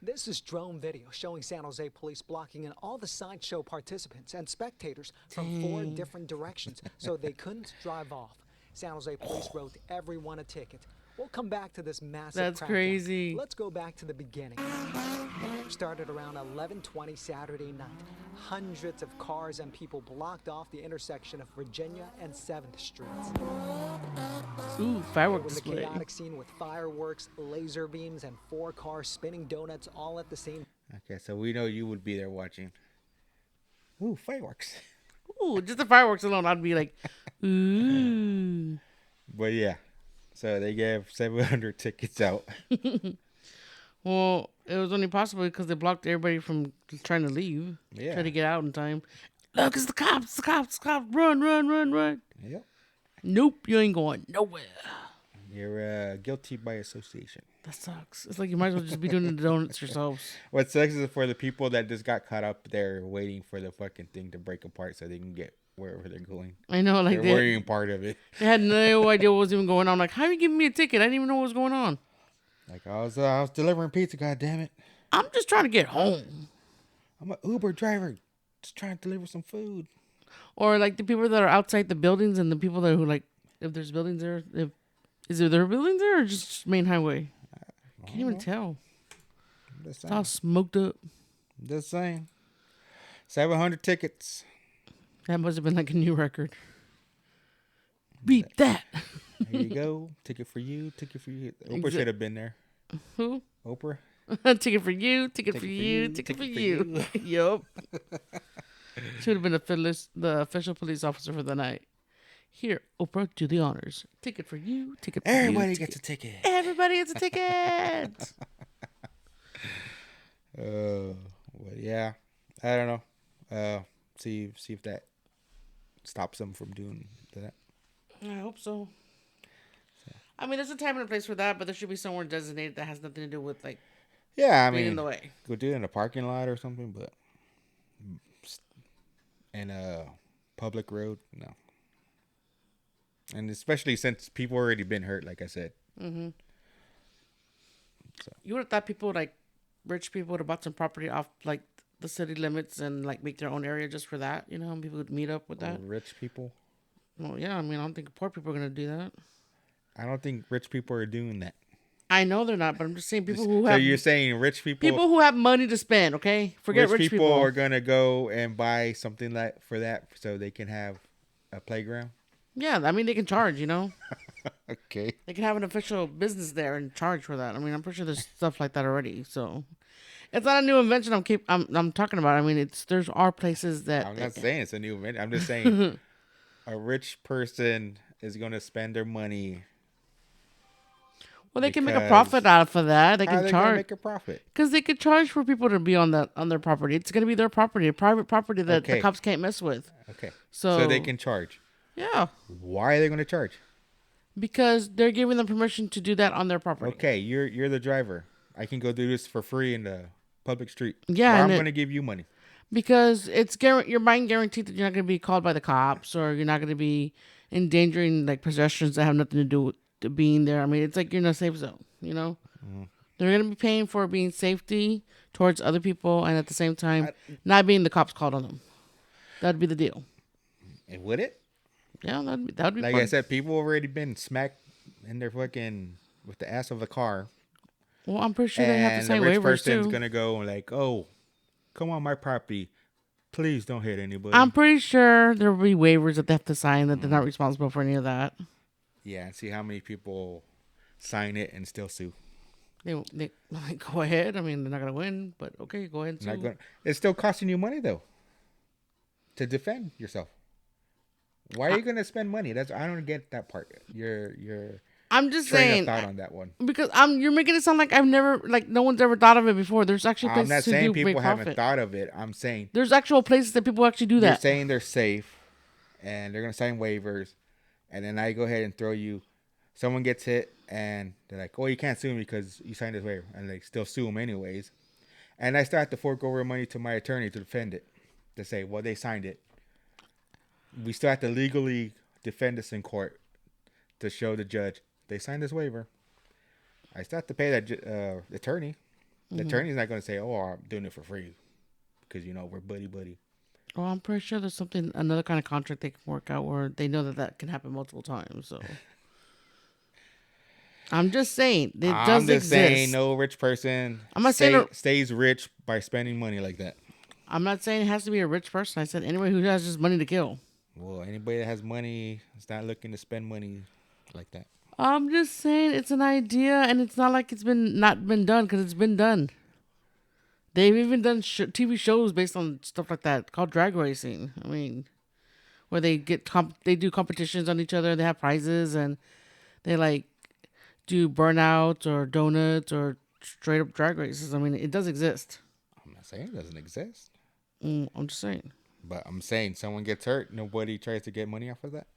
This is drone video showing San Jose police blocking in all the sideshow participants and spectators from 4 different directions so they couldn't drive off. San Jose police wrote everyone a ticket. We'll come back to this massive That's crackdown. crazy. Let's go back to the beginning. Started around 11:20 Saturday night. Hundreds of cars and people blocked off the intersection of Virginia and 7th Streets. Ooh, It fireworks was a display. chaotic scene with fireworks, laser beams, and 4 cars spinning donuts all at the same. Okay, so we know you would be there watching. Ooh, fireworks! Ooh, just the fireworks alone, I'd be like, ooh. But yeah, so they gave 700 tickets out. Well, it was only possible because they blocked everybody from trying to leave. Yeah. Try to get out in time. Look, it's the cops, the cops, the cops. Run, run, run, run. Yep, Nope, you ain't going nowhere. you're guilty by association. That sucks. It's like you might as well just be doing the donuts yourselves. What sucks is for the people that just got caught up there waiting for the fucking thing to break apart so they can get wherever they're going. I know, like They're worrying part of it. they had no idea what was even going on. Like, how are you giving me a ticket? I didn't even know what was going on. Like I was delivering pizza. God damn it! I'm just trying to get home. I'm an Uber driver, just trying to deliver some food. Or like the people that are outside the buildings and the people that who like, if there's buildings there, is there buildings there or just main highway? Can't even tell. I'm just It's all saying. smoked up. Just saying. 700 tickets. That must have been like a new record. Beat that. Here you go. Ticket for you. Ticket for you. Oprah should have been there. Who? Oprah. Ticket for you. Ticket for you. Ticket for you. Yup. Should have been the official police officer for the night. Here, Oprah, do the honors. Ticket for you. Ticket for Everybody you. gets a ticket. Everybody gets a ticket. Well, yeah. I don't know. See if that stops them from doing that. I hope so. I mean, there's a time and a place for that, but there should be somewhere designated that has nothing to do with like Yeah, I being mean, in the way. go do it in a parking lot or something, but in a public road, no. And especially since people already been hurt, like I said. Mm-hmm. So. You would have thought people like rich people would have bought some property off like the city limits and like make their own area just for that. You know, people would meet up with that. Rich people. Well, yeah. I mean, I don't think poor people are gonna do that. I don't think rich people are doing that. I know they're not, but I'm just saying people who have. So you're saying rich people? People who have money to spend. Okay, forget rich people. People are gonna go and buy something like for that, so they can have a playground. Yeah, I mean they can charge. You know. Okay. They can have an official business there and charge for that. I mean, I'm pretty sure there's stuff like that already. So it's not a new invention. I'm talking about. I mean, there's places that. I'm not saying it's a new invention. I'm just saying a rich person is gonna spend their money. Well, they can make a profit out of that. They can charge. Make a profit because they could charge for people to be on their property. It's gonna be their property, a private property that the cops can't mess with. Okay. So they can charge. Yeah. Why are they gonna charge? Because they're giving them permission to do that on their property. Okay, you're the driver. I can go do this for free in the public street. Yeah, well, I'm going to give you money. Because you're buying guaranteed that you're not going to be called by the cops or you're not going to be endangering like possessions that have nothing to do being there. I mean, it's like you're in a safe zone, you know? They're going to be paying for being safety towards other people and at the same time not being the cops called on them. That'd be the deal. And would it? Yeah, that'd be Like fun. I said, people already been smacked in their fucking with the ass of a car. Well, I'm pretty sure they have to And sign the rich waivers person's too. gonna go like, "Oh, come on my property, please don't hit anybody." I'm pretty sure there will be waivers that they have to sign that they're not responsible for any of that. Yeah, and see how many people sign it and still sue. They like, go ahead. I mean, they're not gonna win, but okay, go ahead and sue. It's still costing you money though to defend yourself. Why are you gonna spend money? I don't get that part. I'm just train saying of thought on that one. because you're making it sound like no one's ever thought of it before. There's actually I'm places not to saying do people make haven't profit. thought of it. I'm saying There's actual places that people actually do they're that. saying they're safe, and they're gonna sign waivers, and then I go ahead and throw you. Someone gets hit, and they're like, "Oh, you can't sue me because you signed this waiver," and they still sue them anyways. And I still have to fork over money to my attorney to defend it, to say, "Well, they signed it." We still have to legally defend this in court to show the judge they signed this waiver. I still have to pay that attorney. The attorney's not going to say, "Oh, I'm doing it for free," because we're buddy. Well, I'm pretty sure there's another kind of contract they can work out where they know that can happen multiple times. So I'm just saying it does I'm just exist. saying no rich person I'm not saying stays rich by spending money like that. I'm not saying it has to be a rich person. I said anybody who has just money to kill. Well, anybody that has money is not looking to spend money like that. I'm just saying it's an idea, and it's not like it's not been done because it's been done. They've even done TV shows based on stuff like that called drag racing. I mean, where they they do competitions on each other. They have prizes, and they like do burnouts or donuts or straight up drag races. I mean, it does exist. I'm not saying it doesn't exist. I'm just saying. But I'm saying someone gets hurt, nobody tries to get money off of that.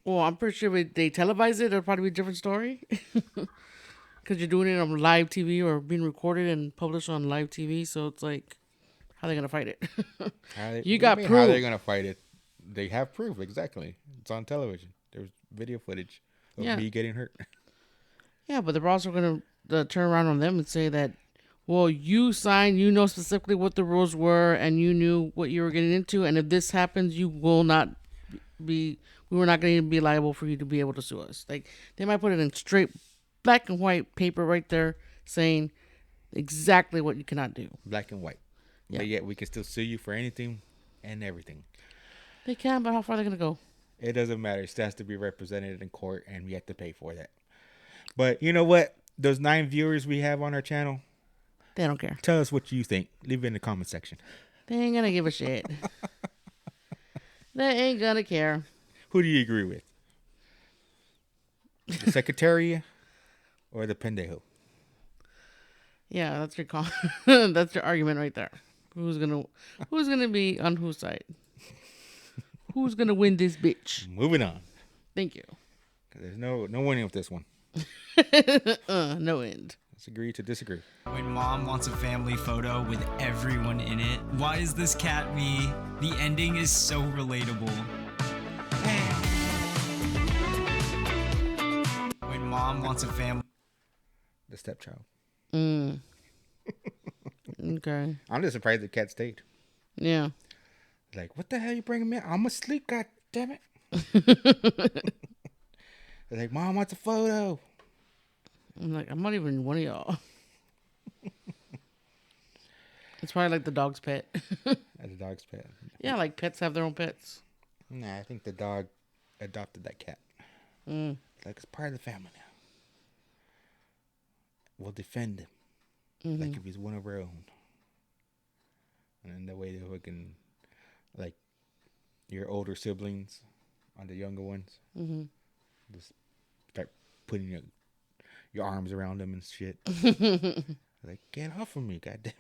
Well, I'm pretty sure if they televise it, it'll probably be a different story. Because you're doing it on live TV or being recorded and published on live TV. So it's like, how are they going to fight it? You got proof. How are they going to fight it? They have proof, exactly. It's on television. There's video footage of me getting hurt. Yeah, but they're also going to turn around on them and say that, well, you signed, you know specifically what the rules were, and you knew what you were getting into. And if this happens, we were not going to be liable for you to be able to sue us. Like, they might put it in straight black and white paper right there saying exactly what you cannot do. Black and white. Yeah. But yet we can still sue you for anything and everything. They can, but how far are they going to go? It doesn't matter. It still has to be represented in court, and we have to pay for that. But you know what? Those 9 viewers we have on our channel, they don't care. Tell us what you think. Leave it in the comment section. They ain't going to give a shit. They ain't going to care. Who do you agree with? The Secretariat or the Paindayhole? Yeah, that's your that's your argument right there. Who's gonna be on whose side? Who's gonna win this bitch? Moving on. Thank you. There's no winning with this one. No end. Let's agree to disagree. When mom wants a family photo with everyone in it, why is this cat me? The ending is so relatable. When mom wants a family. The stepchild. Okay. I'm just surprised the cat stayed. Yeah. Like, what the hell you bringing me? I'm asleep, god damn it. They're like, Mom wants a photo. I'm like, I'm not even one of y'all. It's probably like the dog's pet. As a dog's pet. Yeah, like pets have their own pets. Nah, I think the dog adopted that cat. Like, it's part of the family now. We'll defend him. Like if he's one of our own. And then the way that we can, like, your older siblings on the younger ones. Just start putting your arms around them and shit. Like, get off of me, goddamn.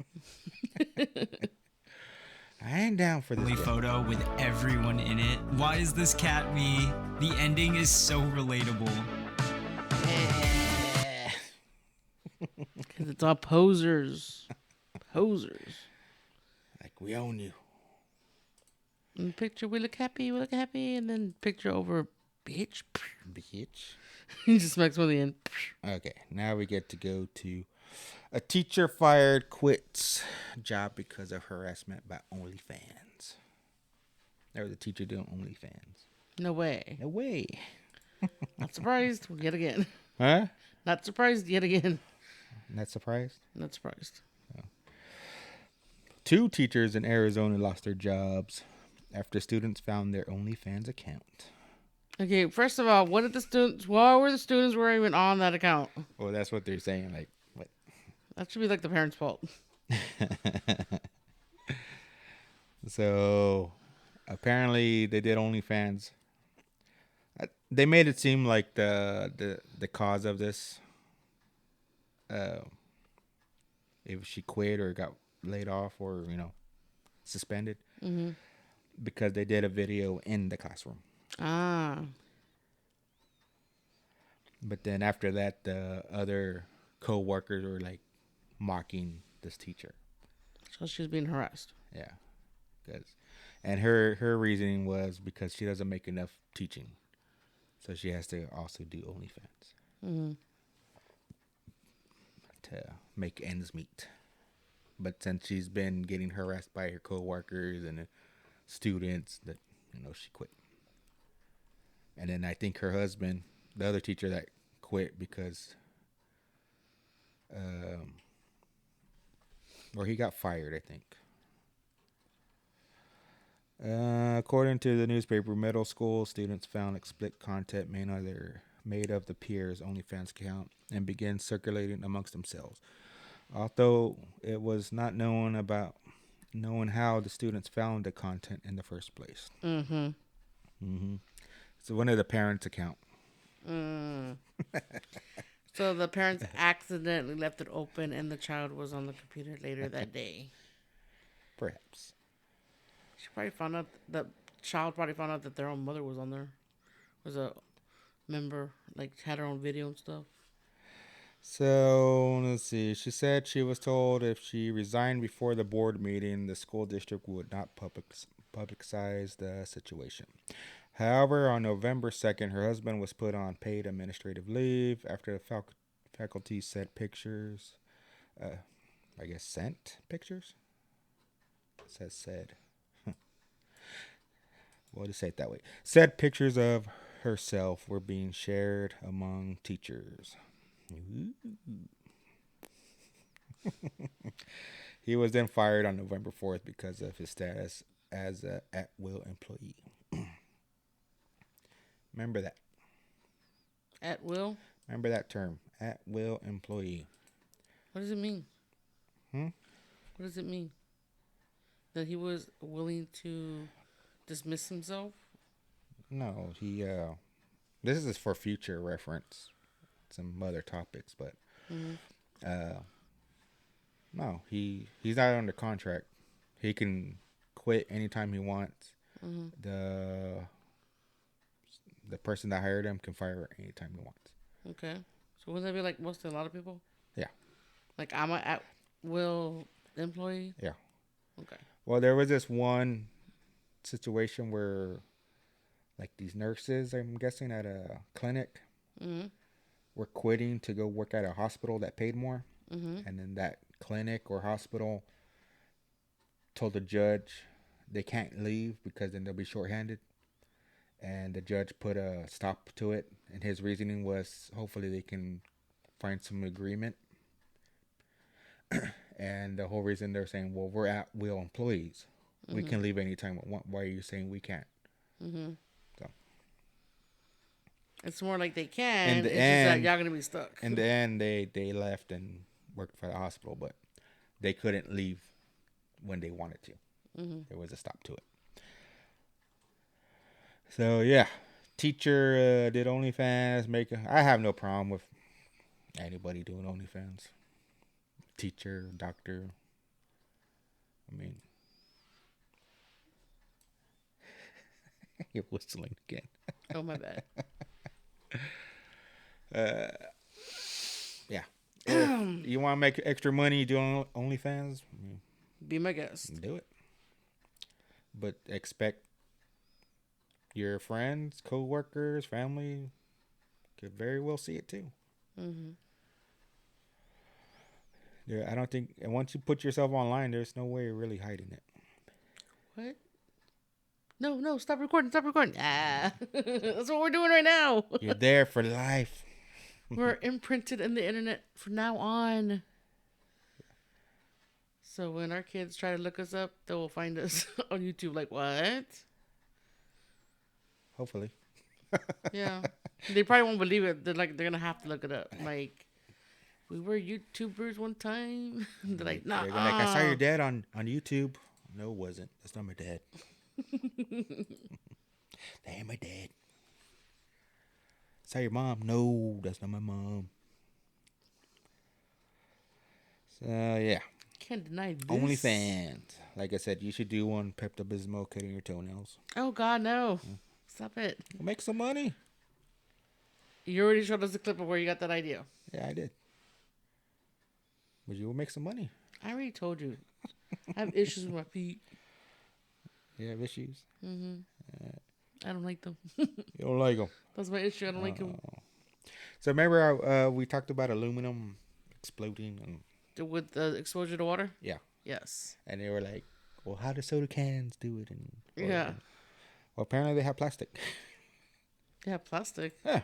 I ain't down for this. Family photo with everyone in it. Why is this cat me? The ending is so relatable. Because it's all posers. Posers. Like, we own you. And picture, we look happy, and then picture over, bitch. Bitch. He just smacks one at the end. Okay, now we get to go to a teacher fired quits job because of harassment by OnlyFans. There was a teacher doing OnlyFans. No way. No way. Not surprised yet again. Huh? Not surprised yet again. Not surprised? Not surprised. No. 2 teachers in Arizona lost their jobs after students found their OnlyFans account. Okay, first of all, what were the students were even on that account? Well, that's what they're saying. Like, what? That should be like the parents' fault. So, apparently, they did OnlyFans. They made it seem like the cause of this, if she quit or got laid off or suspended, because they did a video in the classroom. Ah. But then after that, the other co-workers were like mocking this teacher. So she was being harassed. Yeah, and her reasoning was because she doesn't make enough teaching, so she has to also do OnlyFans to make ends meet. But since she's been getting harassed by her co-workers and students, that she quit. And then I think her husband, the other teacher that quit because, or he got fired, I think. According to the newspaper, middle school students found explicit content made of the peers' OnlyFans account and began circulating amongst themselves. Although it was not known how the students found the content in the first place. So one of the parents' account. So the parents accidentally left it open and the child was on the computer later that day. Perhaps. The child probably found out that their own mother was on there. Was a member, like had her own video and stuff. So let's see. She said she was told if she resigned before the board meeting, the school district would not publicize the situation. However, on November 2nd, her husband was put on paid administrative leave after the faculty sent pictures. Sent pictures? It says said. We'll just say it that way. Said pictures of herself were being shared among teachers. He was then fired on November 4th because of his status as an at-will employee. Remember that. At will? Remember that term. At-will employee. What does it mean? What does it mean? That he was willing to dismiss himself? No, he this is for future reference. Some other topics, but no, he's not under contract. He can quit anytime he wants. The person that hired him can fire anytime he wants. Okay. So wouldn't that be like mostly a lot of people? Yeah. Like I'm an at-will employee? Yeah. Okay. Well, there was this one situation where like these nurses, I'm guessing at a clinic, were quitting to go work at a hospital that paid more. And then that clinic or hospital told the judge they can't leave because then they'll be shorthanded. And the judge put a stop to it. And his reasoning was hopefully they can find some agreement. And the whole reason they're saying, well, we're at-will employees. We can leave anytime we want. Why are you saying we can't? So it's more like they can. In the it's end, just that y'all gonna be stuck. In the end, they left and worked for the hospital, but they couldn't leave when they wanted to. There was a stop to it. So yeah, teacher did OnlyFans. I have no problem with anybody doing OnlyFans. Teacher, doctor. I mean, you're whistling again. Oh, my bad. Yeah. If you want to make extra money doing OnlyFans, be my guest. Do it. But expect your friends, co-workers, family could very well see it too. Mm-hmm. Yeah, I don't think. And once you put yourself online, there's no way of really hiding it. What? No, stop recording. Ah, that's what we're doing right now. You're there for life. We're imprinted in the internet from now on. So when our kids try to look us up, they will find us on YouTube. Like, what? Hopefully. Yeah. They probably won't believe it. They're going to have to look it up. Like, we were YouTubers one time. They're like, nah. They're like, I saw your dad on YouTube. No, it wasn't. That's not my dad. That ain't my dad. Saw your mom. No, that's not my mom. So, yeah. Can't deny this. OnlyFans. Like I said, you should do one. Pepto-Bismol cutting your toenails. Oh, God, no. Stop it. We'll make some money. You already showed us a clip of where you got that idea. Yeah, I did. But you will make some money. I already told you. I have issues with my feet. You have issues? Mm-hmm. I don't like them. You don't like them? That's my issue. I don't like them. So remember we talked about aluminum exploding and with the exposure to water? Yeah. Yes. And they were like, well, how do soda cans do it? And yeah. Well, apparently they have plastic. They have plastic? Yeah.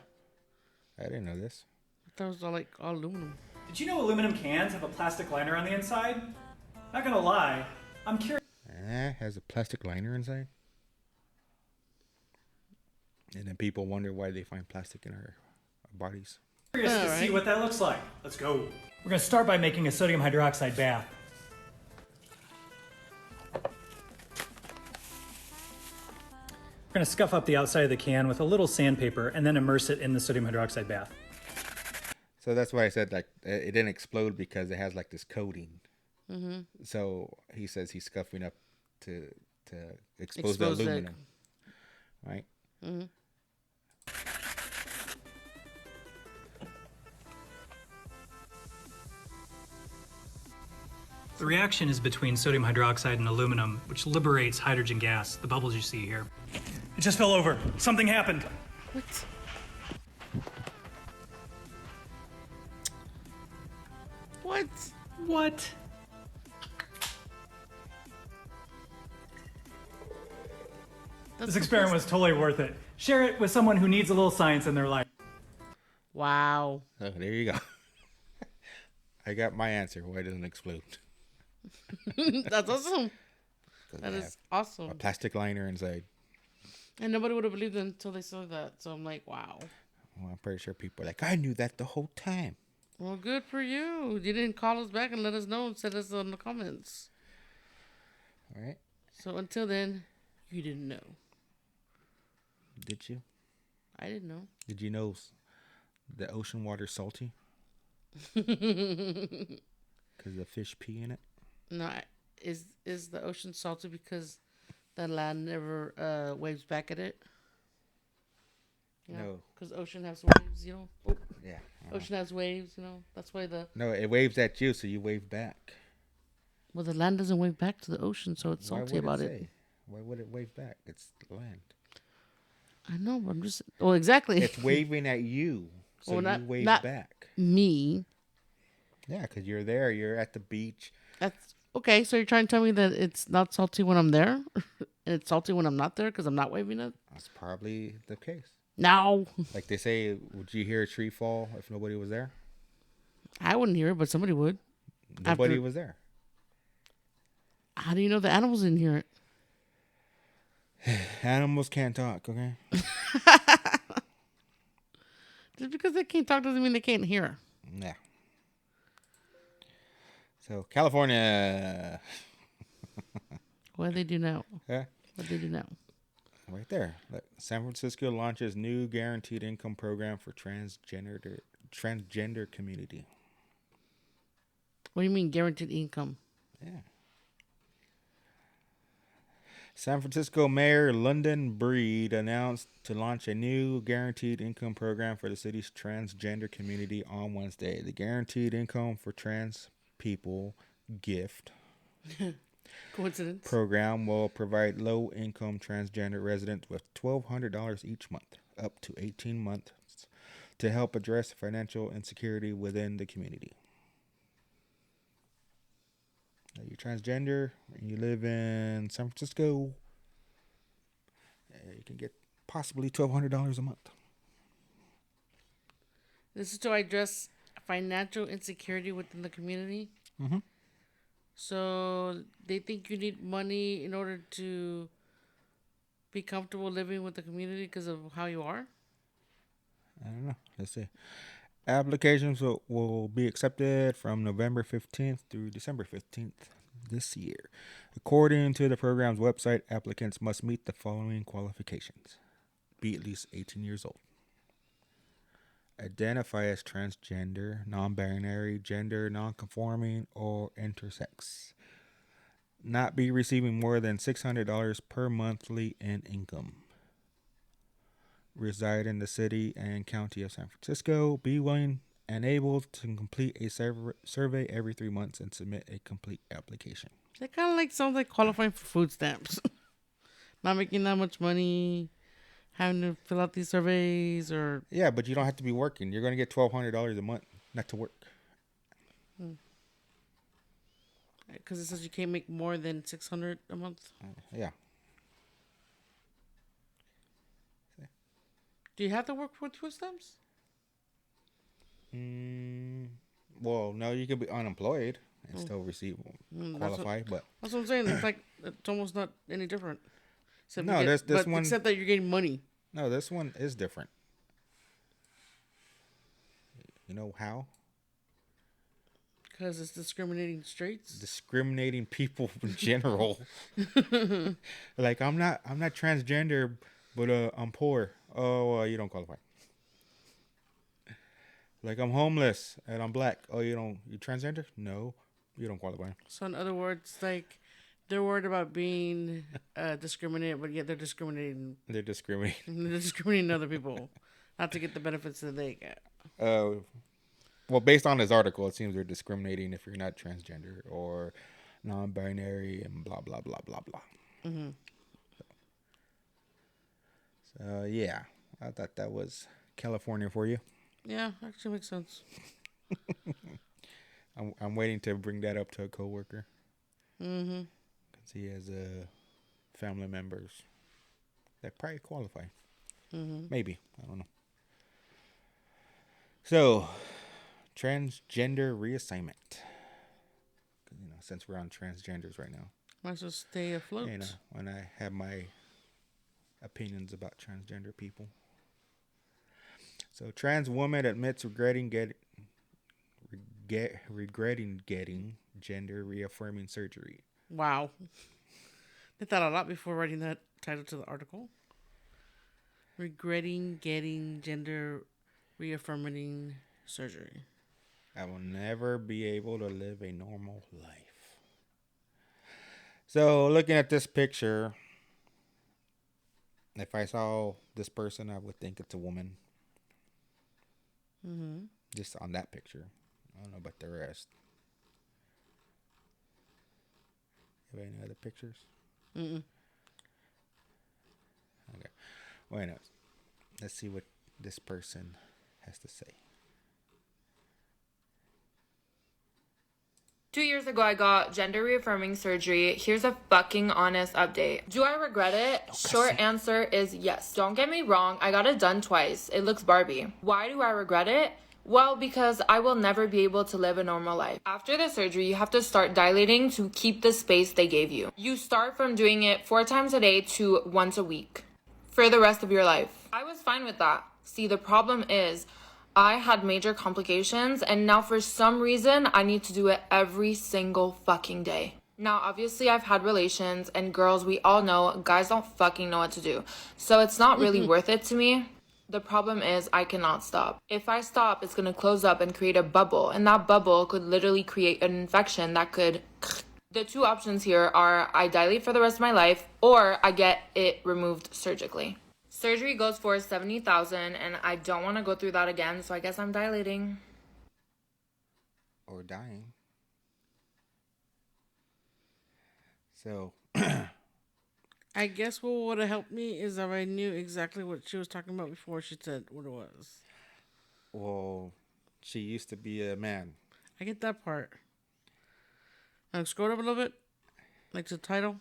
I didn't know this. I thought it was all aluminum. Did you know aluminum cans have a plastic liner on the inside? Not gonna lie, I'm curious. Has a plastic liner inside? And then people wonder why they find plastic in our bodies. Curious to see what that looks like. Let's go. We're gonna start by making a sodium hydroxide bath. We're gonna scuff up the outside of the can with a little sandpaper and then immerse it in the sodium hydroxide bath. So that's why I said it didn't explode because it has this coating. Mm-hmm. So he says he's scuffing up to expose the aluminum. Right? Mm-hmm. The reaction is between sodium hydroxide and aluminum, which liberates hydrogen gas, the bubbles you see here. It just fell over. Something happened. What? What? What? This experiment was totally worth it. Share it with someone who needs a little science in their life. Wow. Oh, there you go. I got my answer. Why it doesn't explode? That's awesome. That is awesome. A plastic liner inside. And nobody would have believed it until they saw that. So I'm like, wow. Well, I'm pretty sure people are like, I knew that the whole time. Well, good for you. You didn't call us back and let us know and send us in the comments. All right. So until then, you didn't know. Did you? I didn't know. Did you know the ocean water's salty? Because the fish pee in it? No, is the ocean salty because the land never waves back at it? No. Because ocean has waves, you know? Oh. Yeah. Ocean has waves, you know? That's why the... No, it waves at you, so you wave back. Well, the land doesn't wave back to the ocean, so it's salty about it. Why would it wave back? It's land. I know, but I'm just... Well, exactly. It's waving at you, so you wave back. Me. Yeah, because you're there. You're at the beach. That's... Okay, so you're trying to tell me that it's not salty when I'm there? And it's salty when I'm not there because I'm not waving it? That's probably the case. No. Like they say, would you hear a tree fall if nobody was there? I wouldn't hear it, but somebody would. Nobody was there. How do you know the animals didn't hear it? Animals can't talk, okay? Just because they can't talk doesn't mean they can't hear. Yeah. So, California. What do they do now? Yeah. What do they do now? Right there. San Francisco launches new guaranteed income program for transgender community. What do you mean guaranteed income? Yeah. San Francisco Mayor London Breed announced to launch a new guaranteed income program for the city's transgender community on Wednesday. The guaranteed income for trans people gift coincidence program will provide low-income transgender residents with $1,200 each month, up to 18 months to help address financial insecurity within the community. You're transgender and you live in San Francisco, you can get possibly $1,200 a month. This is to address financial insecurity within the community. Mm-hmm. So they think you need money in order to be comfortable living with the community because of how you are? I don't know. Let's see. Applications will be accepted from November 15th through December 15th this year. According to the program's website, applicants must meet the following qualifications. Be at least 18 years old. Identify as transgender, non-binary, gender non-conforming, or intersex. Not be receiving more than $600 per monthly in income. Reside in the city and county of San Francisco. Be willing and able to complete a survey every 3 months and submit a complete application. That kind of like sounds like qualifying for food stamps. Not making that much money, having to fill out these surveys or... Yeah, but you don't have to be working. You're going to get $1,200 a month not to work. Because it says you can't make more than $600 a month. Yeah. Do you have to work for food stamps? Well, no, you could be unemployed and still receive qualify, but that's what I'm saying. It's like it's almost not any different. Except no, this one, except that you're getting money. No, this one is different. You know how? Because it's discriminating straights. Discriminating people in general. Like I'm not transgender, but I'm poor. Oh, you don't qualify. Like I'm homeless and I'm black. Oh, you transgender? No, you don't qualify. So in other words, like they're worried about being discriminated, but yet they're discriminating. They're discriminating. They're discriminating other people, not to get the benefits that they get. Well, based on this article, it seems they're discriminating if you're not transgender or non-binary and blah blah blah blah blah. Mm-hmm. So yeah, I thought that was California for you. Yeah, actually makes sense. I'm waiting to bring that up to a coworker. Mm-hmm. Because he has family members that probably qualify. Mm-hmm. Maybe, I don't know. So, transgender reassignment. Since we're on transgenders right now, Might as well stay afloat. When I have my opinions about transgender people. So, trans woman admits regretting getting gender reaffirming surgery. Wow. They thought a lot before writing that title to the article. Regretting getting gender reaffirming surgery. I will never be able to live a normal life. So, looking at this picture, if I saw this person, I would think it's a woman. Mm-hmm. Just on that picture. I don't know about the rest. Have any other pictures? Mm-mm. Okay. Why not? Let's see what this person has to say. 2 years ago, I got gender reaffirming surgery. Here's a fucking honest update. Do I regret it? Short answer is yes. Don't get me wrong, I got it done twice. It looks Barbie. Why do I regret it? Well, because I will never be able to live a normal life. After the surgery, you have to start dilating to keep the space they gave you. You start from doing it 4 times a day to once a week for the rest of your life. I was fine with that. See, the problem is I had major complications, and now for some reason, I need to do it every single fucking day. Now, obviously, I've had relations, and girls, we all know, guys don't fucking know what to do. So it's not really worth it to me. The problem is I cannot stop. If I stop, it's gonna close up and create a bubble, and that bubble could literally create an infection that could... The two options here are I dilate for the rest of my life, or I get it removed surgically. Surgery goes for $70,000, and I don't want to go through that again, so I guess I'm dilating. Or dying. So... I guess what would have helped me is if I knew exactly what she was talking about before she said what it was. Well, she used to be a man. I get that part. Scroll up a little bit, like the title.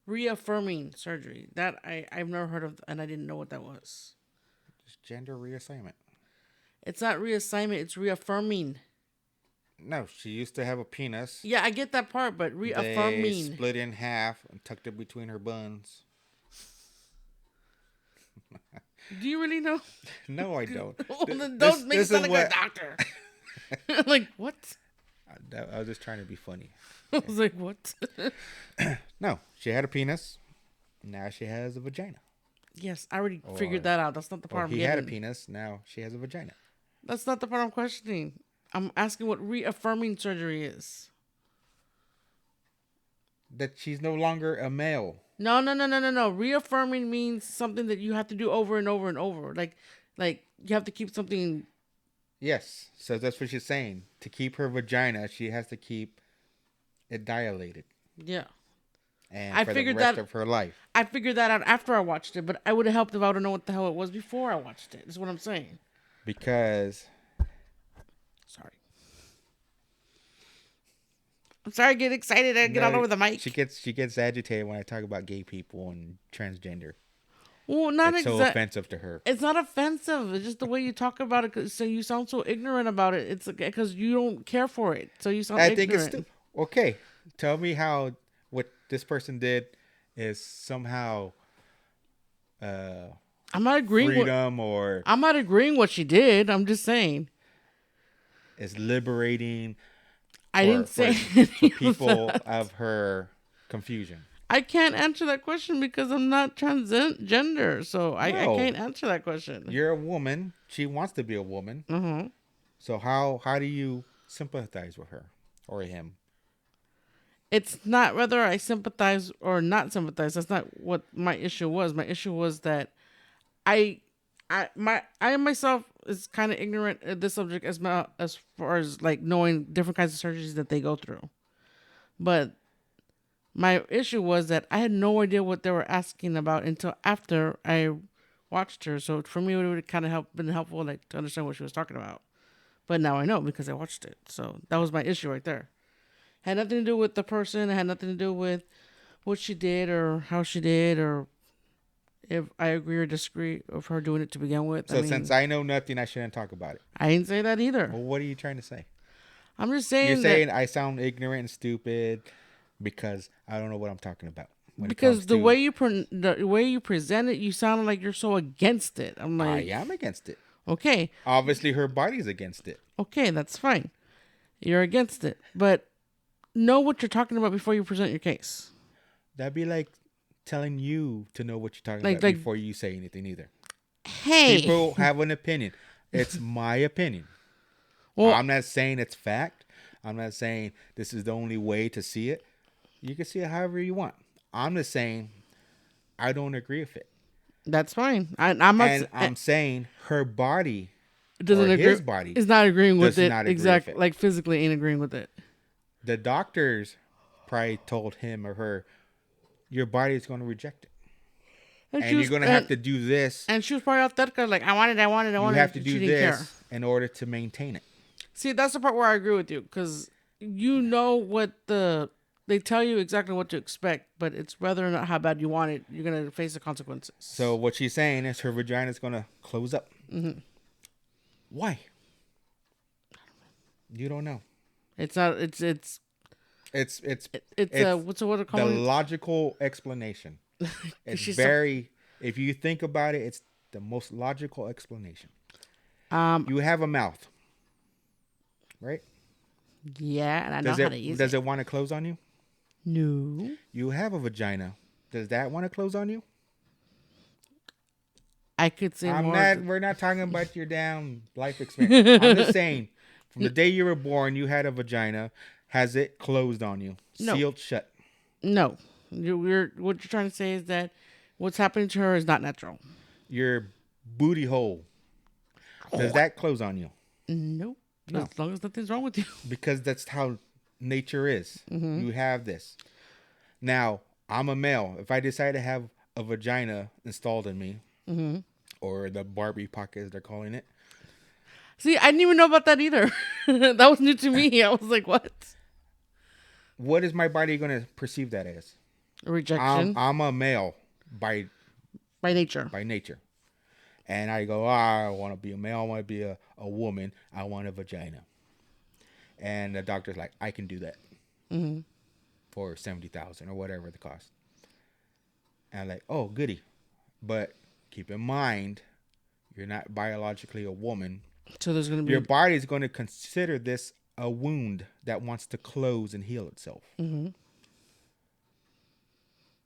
Reaffirming surgery. That I've never heard of, and I didn't know what that was. Just gender reassignment. It's not reassignment. It's reaffirming. No, she used to have a penis. Yeah, I get that part, but reaffirming. They split in half and tucked it between her buns. Do you really know? No, I don't. Well, then don't make me sound like a doctor. Like, what? I was just trying to be funny. I was like, what? No, she had a penis. Now she has a vagina. Yes, I already figured that out. That's not the part I'm He getting. had a penis. Now she has a vagina. That's not the part I'm questioning. I'm asking what reaffirming surgery is. That she's no longer a male. No. Reaffirming means something that you have to do over and over and over. Like you have to keep something. Yes. So that's what she's saying. To keep her vagina, she has to keep it dilated. Yeah. And for the rest of her life. I figured that out after I watched it, but I would have helped if I would have known what the hell it was before I watched it. That's what I'm saying. Because. Sorry. I'm sorry, I get excited. I get all over the mic. She gets agitated when I talk about gay people and transgender. Well, not exactly. It's so offensive to her. It's not offensive. It's just the way you talk about it. So you sound so ignorant about it. It's because you don't care for it. So you sound ignorant. I think it's okay. Tell me how what this person did is somehow. I'm not agreeing. Freedom I'm not agreeing what she did. I'm just saying. It's liberating. I didn't say for people of her confusion. I can't answer that question because I'm not transgender, so I can't answer that question. You're a woman. She wants to be a woman. Mm-hmm. So how do you sympathize with her or him? It's not whether I sympathize or not sympathize. That's not what my issue was. My issue was that I myself is kind of ignorant at this subject as far as like knowing different kinds of surgeries that they go through. But my issue was that I had no idea what they were asking about until after I watched her. So for me, it would kind of been helpful like to understand what she was talking about. But now I know because I watched it. So that was my issue right there. Had nothing to do with the person. It had nothing to do with what she did or how she did or if I agree or disagree of her doing it to begin with. So since I know nothing, I shouldn't talk about it. I didn't say that either. Well, what are you trying to say? I'm just saying. You're saying I sound ignorant and stupid because I don't know what I'm talking about. Because the way you present it, you sound like you're so against it. I'm like, I am against it. Okay. Obviously, her body's against it. Okay, that's fine. You're against it, but know what you're talking about before you present your case. That'd be like telling you to know what you're talking about before you say anything either. Hey. People have an opinion. It's my opinion. Well, I'm not saying it's fact. I'm not saying this is the only way to see it. You can see it however you want. I'm just saying I don't agree with it. That's fine. I'm saying her body doesn't agree. His body is not agreeing with it. Exactly. Like physically ain't agreeing with it. The doctors probably told him or her, your body is going to reject it. And you're going to have to do this. And she was probably off that because like, I want it. You have to do this in order to maintain it. See, that's the part where I agree with you because you know what they tell you exactly what to expect, but it's whether or not how bad you want it, you're going to face the consequences. So what she's saying is her vagina is going to close up. Mm-hmm. Why? You don't know. It's not. It's what's what it called? The logical explanation. It's very. If you think about it, it's the most logical explanation. You have a mouth, right? Yeah, and I know how to use it. Does it want to close on you? No. You have a vagina. Does that want to close on you? I could say more. We're not talking about your damn life experience. I'm just saying, from the day you were born, you had a vagina. Has it closed on you? No. Sealed shut? No. What you're trying to say is that what's happening to her is not natural. Your booty hole. Does that close on you? Nope. No. As long as nothing's wrong with you. Because that's how nature is. Mm-hmm. You have this. Now, I'm a male. If I decide to have a vagina installed in me, mm-hmm. or the Barbie pocket as they're calling it, See, I didn't even know about that either. That was new to me. I was like, what? What is my body going to perceive that as? A rejection. I'm a male by nature. By nature. And I go, I want to be a male. I want to be a woman. I want a vagina. And the doctor's like, I can do that for $70,000 or whatever the cost. And I'm like, oh, goody. But keep in mind, you're not biologically a woman. So there's going to be... Your body is going to consider this a wound that wants to close and heal itself.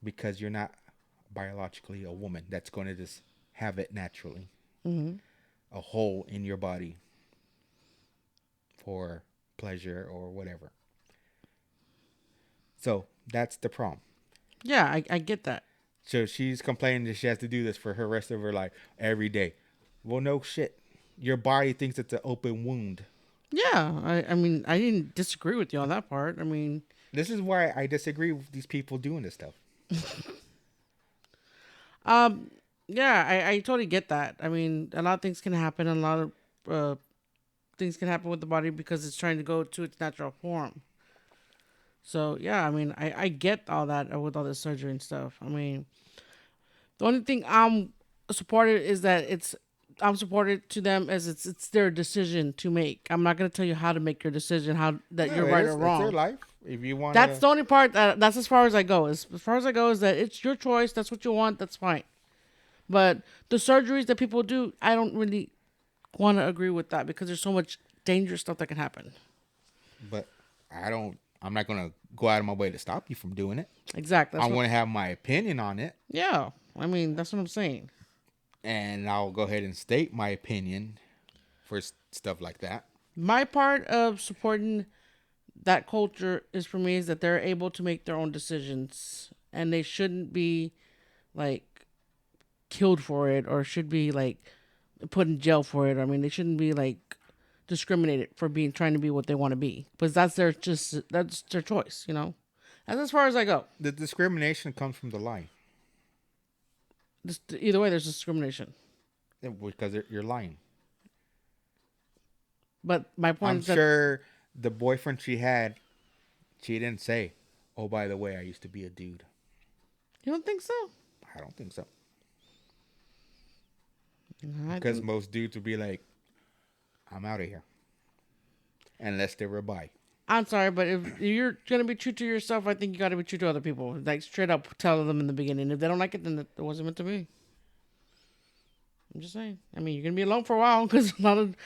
Because you're not biologically a woman that's going to just have it naturally. A hole in your body for pleasure or whatever. So that's the problem. Yeah, I get that. So she's complaining that she has to do this for her rest of her life every day. Well, no shit. Your body thinks it's an open wound. Yeah, I mean, I didn't disagree with you on that part. I mean... This is why I disagree with these people doing this stuff. Yeah, I totally get that. I mean, a lot of things can happen. A lot of things can happen with the body because it's trying to go to its natural form. So, yeah, I mean, I get all that with all this surgery and stuff. I mean, the only thing I'm supported is that I'm supported to them as it's their decision to make. I'm not going to tell you how to make your decision, you're right or wrong. It's their life. If you want, that's the only part that's as far as I go. As far as I go is that it's your choice. That's what you want. That's fine. But the surgeries that people do, I don't really want to agree with that because there's so much dangerous stuff that can happen. But I'm not going to go out of my way to stop you from doing it. Exactly. I want to have my opinion on it. Yeah. I mean, that's what I'm saying. And I'll go ahead and state my opinion for stuff like that. My part of supporting that culture is for me is that they're able to make their own decisions and they shouldn't be like killed for it or should be like put in jail for it. I mean, they shouldn't be like discriminated for trying to be what they want to be because that's their choice, you know. That's as far as I go. The discrimination comes from the lie. Either way, there's discrimination. Yeah, because you're lying. But my point is that... I'm sure the boyfriend she didn't say, oh, by the way, I used to be a dude. You don't think so? I don't think so. Because most dudes would be like, I'm out of here. Unless they were bi. I'm sorry, but if you're going to be true to yourself, I think you got to be true to other people. Like, straight up tell them in the beginning. If they don't like it, then it wasn't meant to be. I'm just saying. I mean, you're going to be alone for a while because a lot of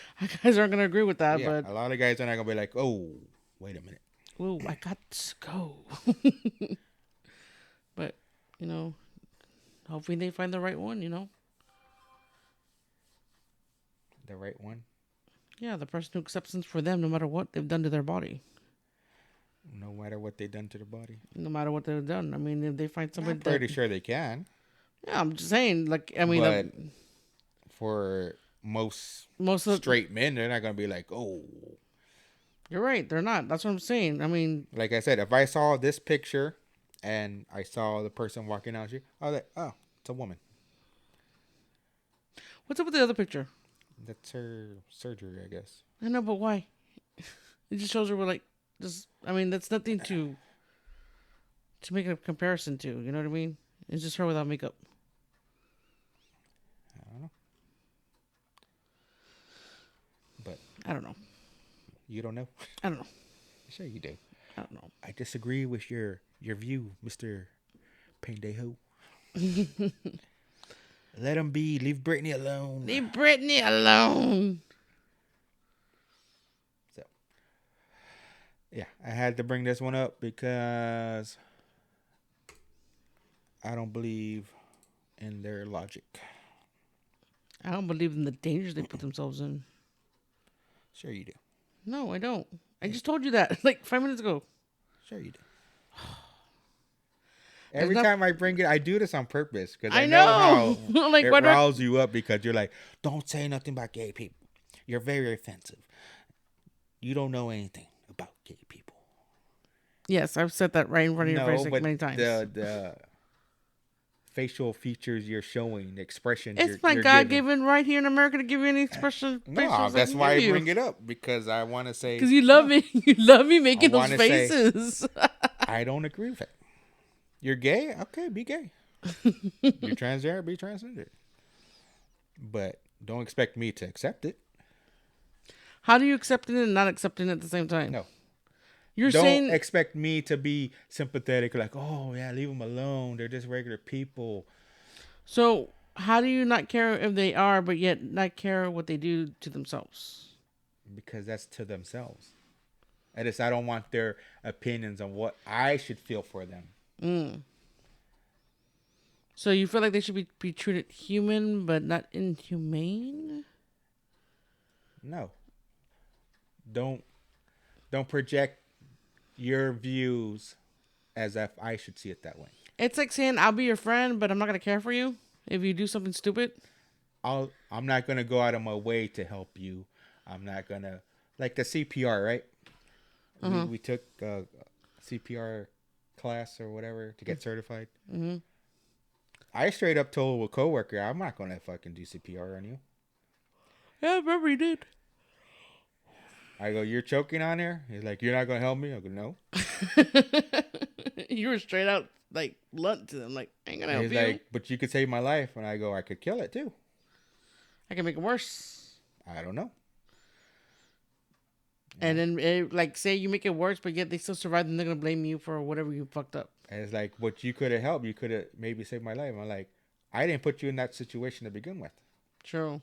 guys aren't going to agree with that. Yeah, but a lot of guys are not going to be like, oh, wait a minute. Whoa, I got to go. But, you know, hopefully they find the right one, you know. The right one? Yeah, the person who accepts them for them no matter what they've done to their body. No matter what they've done to the body? No matter what they've done. I mean, if they find somebody... I'm pretty sure they can. Yeah, I'm just saying, like, I mean... But for most straight men, they're not going to be like, oh... You're right, they're not. That's what I'm saying. I mean... Like I said, if I saw this picture and I saw the person walking out, I was like, oh, it's a woman. What's up with the other picture? That's her surgery, I guess. I know, but why? It just shows her with, like, just... I mean, that's nothing to make a comparison to. You know what I mean? It's just her without makeup. I don't know. But... I don't know. You don't know? I don't know. Sure you do. I don't know. I disagree with your view, Mr. Paindayhole. Let him be. Leave Britney alone. Leave Britney alone. So, yeah, I had to bring this one up because I don't believe in their logic. I don't believe in the dangers they put themselves in. Sure you do. No, I don't. I just told you that like 5 minutes ago. Sure you do. Every time I bring it, I do this on purpose because I know how like, it riles you up because you're like, don't say nothing about gay people. You're very offensive. You don't know anything about gay people. Yes, I've said that right in front of your face like many times. The facial features you're showing, the expressions It's you're my God giving. given right here in America to give you any expression. No, that's why I bring it up, because I want to say, Because you love me. You love me making those wanna say, faces. I don't agree with it. You're gay? Okay, be gay. You're transgender? Be transgender. But don't expect me to accept it. How do you accept it and not accept it at the same time? No. You're don't saying expect me to be sympathetic, like, oh yeah, leave them alone. They're just regular people. So how do you not care if they are, but yet not care what they do to themselves? Because that's to themselves. I don't want their opinions on what I should feel for them. So you feel like they should be treated human, but not inhumane? No. Don't project your views as if I should see it that way. It's like saying I'll be your friend, but I'm not gonna care for you if you do something stupid. I'm not gonna go out of my way to help you. I'm not gonna, like the CPR, right? We took a CPR class or whatever to get certified. Mm-hmm. I straight up told a coworker, I'm not gonna fucking do CPR on you. Yeah, I remember you did. I go, you're choking on her? He's like, you're not gonna help me? I go, no. You were straight out like blunt to them, like, I ain't gonna help you. He's like, but you could save my life. And I go, I could kill it too. I can make it worse. I don't know. And then, like, say you make it worse, but yet they still survive, and they're gonna blame you for whatever you fucked up. And it's like, but you could have helped. You could have maybe saved my life. I'm like, I didn't put you in that situation to begin with. True.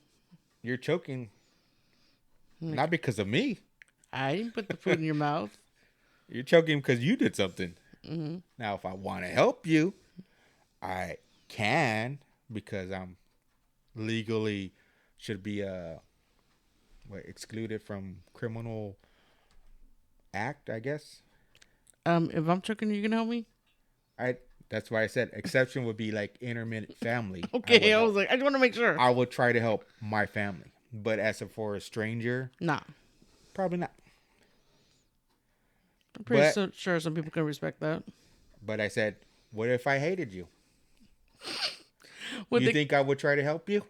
You're choking, not because of me. I didn't put the food in your mouth. You're choking because you did something. Mm-hmm. Now, if I want to help you, I can, because I'm legally should be excluded from criminal act, I guess. If I'm choking you, can help me? That's why I said exception would be like intermittent family. Okay, I was like, I just want to make sure. I would try to help my family, but as for a stranger, nah, probably not. I'm pretty sure some people can respect that. But I said, what if I hated you? You think I would try to help you?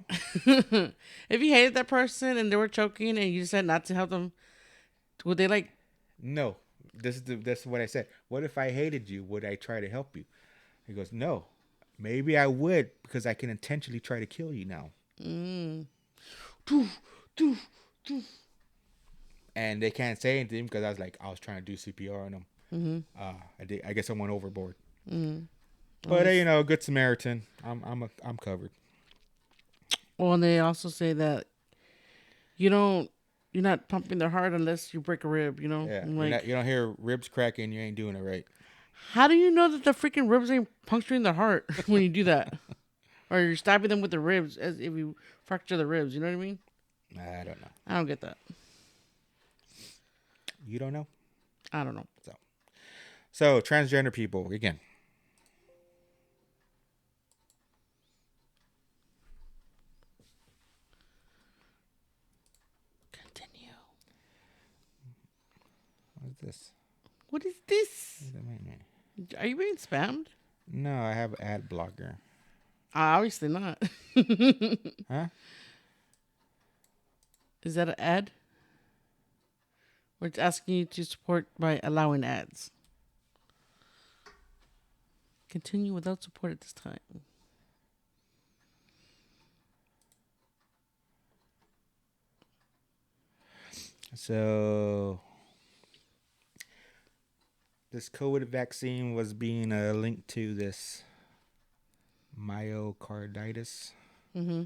If you hated that person and they were choking and you said not to help them, would they like? No, this is what I said. What if I hated you? Would I try to help you? He goes, no. Maybe I would, because I can intentionally try to kill you now. And they can't say anything because I was trying to do CPR on them. Mm-hmm. I guess I went overboard. Mm-hmm. But Good Samaritan. I'm covered. Well, and they also say that you're not pumping their heart unless you break a rib. Yeah, like, you don't hear ribs cracking. You ain't doing it right. How do you know that the freaking ribs ain't puncturing the heart when you do that? Or you're stabbing them with the ribs as if you fracture the ribs. You know what I mean? I don't know. I don't get that. You don't know? I don't know. So transgender people, again. Continue. What is this? What is this? Are you being spammed? No, I have ad blocker. Obviously not. Huh? Is that an ad? Or it's asking you to support by allowing ads. Continue without support at this time. So this COVID vaccine was being linked to this myocarditis. Mm-hmm.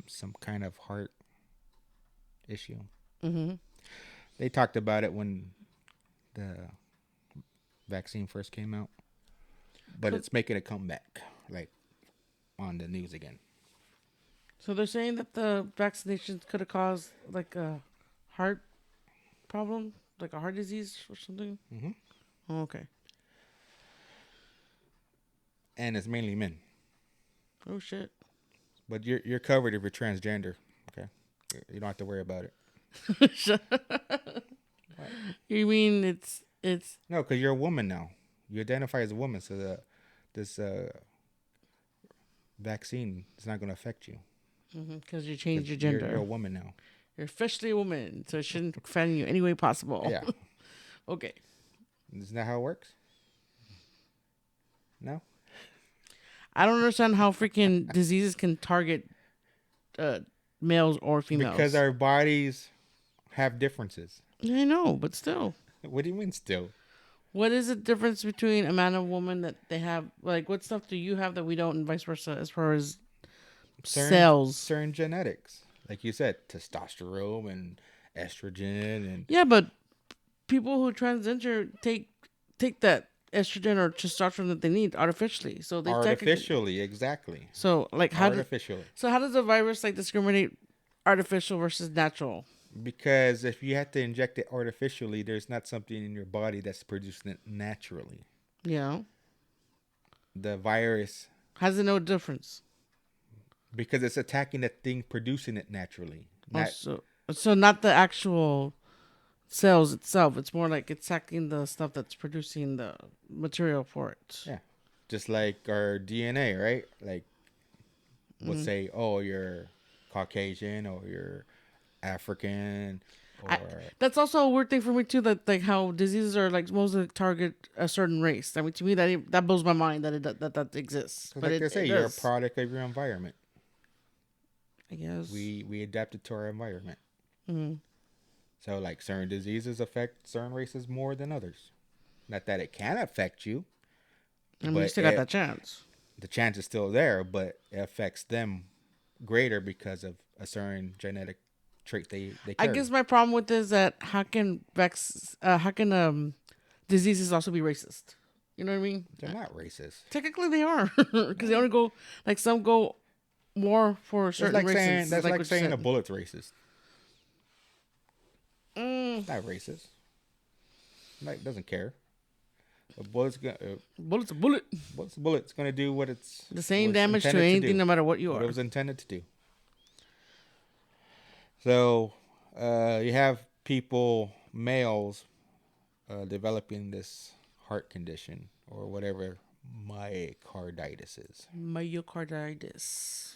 Some kind of heart issue. Mm-hmm. They talked about it when the vaccine first came out, but it's making a comeback, like on the news again. So they're saying that the vaccinations could have caused like a heart problem, like a heart disease or something. Mm-hmm. Oh, okay. And it's mainly men. Oh shit. But you're covered if you're transgender. Okay, you don't have to worry about it. You mean it's no, because you're a woman now. You identify as a woman, so this vaccine is not going to affect you. Because you changed your gender. You're a woman now. You're officially a woman, so it shouldn't offend you any way possible. Yeah. Okay. Isn't that how it works? No? I don't understand how freaking diseases can target males or females. Because our bodies have differences. I know, but still. What do you mean still? What is the difference between a man and a woman that they have? Like, what stuff do you have that we don't, and vice versa, as far as cells? Certain genetics. Like you said, testosterone and estrogen. And Yeah, but people who transgender take that estrogen or testosterone that they need artificially. So they artificially, exactly. So like how does a virus like discriminate artificial versus natural? Because if you have to inject it artificially, there's not something in your body that's producing it naturally. Yeah. The virus has it no difference? Because it's attacking the thing producing it naturally. So not the actual cells itself. It's more like it's attacking the stuff that's producing the material for it. Yeah. Just like our DNA, right? Like we'll say, oh, you're Caucasian or you're African. Or that's also a weird thing for me too. That like how diseases are like mostly target a certain race. I mean, to me that blows my mind that that exists. But like I say, you're a product of your environment. I guess we adapted to our environment. Mm-hmm. So like certain diseases affect certain races more than others. Not that it can affect you. I mean, you still got that chance. The chance is still there, but it affects them greater because of a certain genetic trait they carry. I guess my problem with this is that how can diseases also be racist? You know what I mean? They're not racist. Technically, they are because they only go like some go more for certain races. That's like saying a bullet's racist. It's not racist. Like doesn't care. A bullet's a bullet. Bullet's a bullet. It's gonna do what it's the same damage to anything, no matter what you are. What it was intended to do. So you have males, developing this heart condition or whatever myocarditis is. Myocarditis.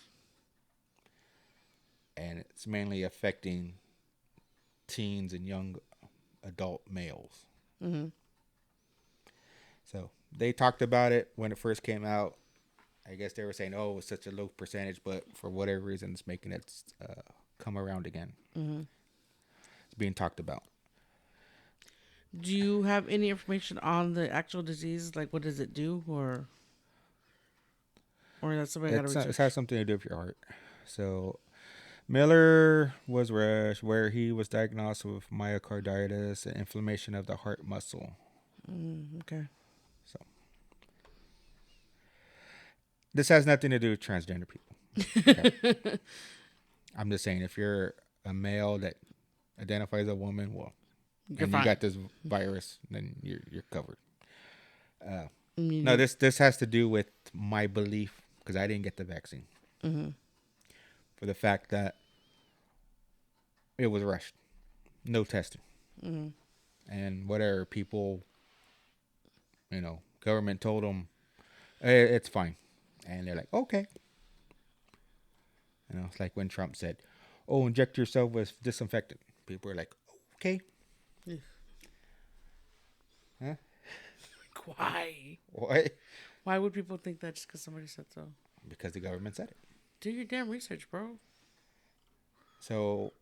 And it's mainly affecting teens and young adult males. Mm-hmm. So they talked about it when it first came out. I guess they were saying, oh, it was such a low percentage, but for whatever reason, it's making it come around again. Mm-hmm. It's being talked about. Do you have any information on the actual disease? Like, what does it do? Or that's something I got to research? It has something to do with your heart. So Miller was rushed where he was diagnosed with myocarditis and inflammation of the heart muscle. Okay. So this has nothing to do with transgender people. Okay? I'm just saying, if you're a male that identifies as a woman, well, you got this virus, then you're covered. No, this has to do with my belief, because I didn't get the vaccine. Mm-hmm. For the fact that it was rushed, no testing, and whatever people, government told them, it's fine, and they're like, okay. It's like when Trump said, "Oh, inject yourself with disinfectant." People are like, "Okay." Huh? Why? What? Why would people think that just because somebody said so? Because the government said it. Do your damn research, bro. So,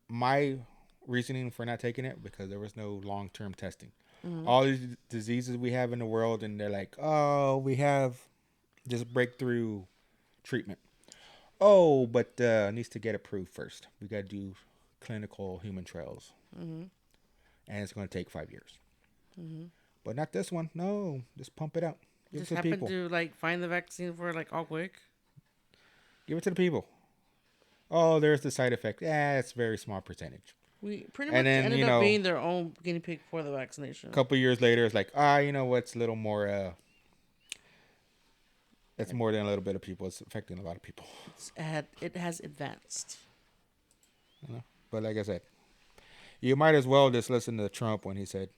my reasoning for not taking it, because there was no long-term testing. Mm-hmm. All these diseases we have in the world, and they're like, "Oh, we have this breakthrough treatment." Oh, but needs to get approved first. We got to do clinical human trials. Mm-hmm. And it's going to take 5 years. Mm-hmm. But not this one. No, just pump it out. Give Just it to the happen people. to find the vaccine for all quick. Give it to the people. Oh, there's the side effect. Yeah, it's a very small percentage. We pretty much ended up being their own guinea pig for the vaccination. A couple years later, it's like, what's a little more... It's more than a little bit of people. It's affecting a lot of people. It has advanced. But like I said, you might as well just listen to Trump when he said,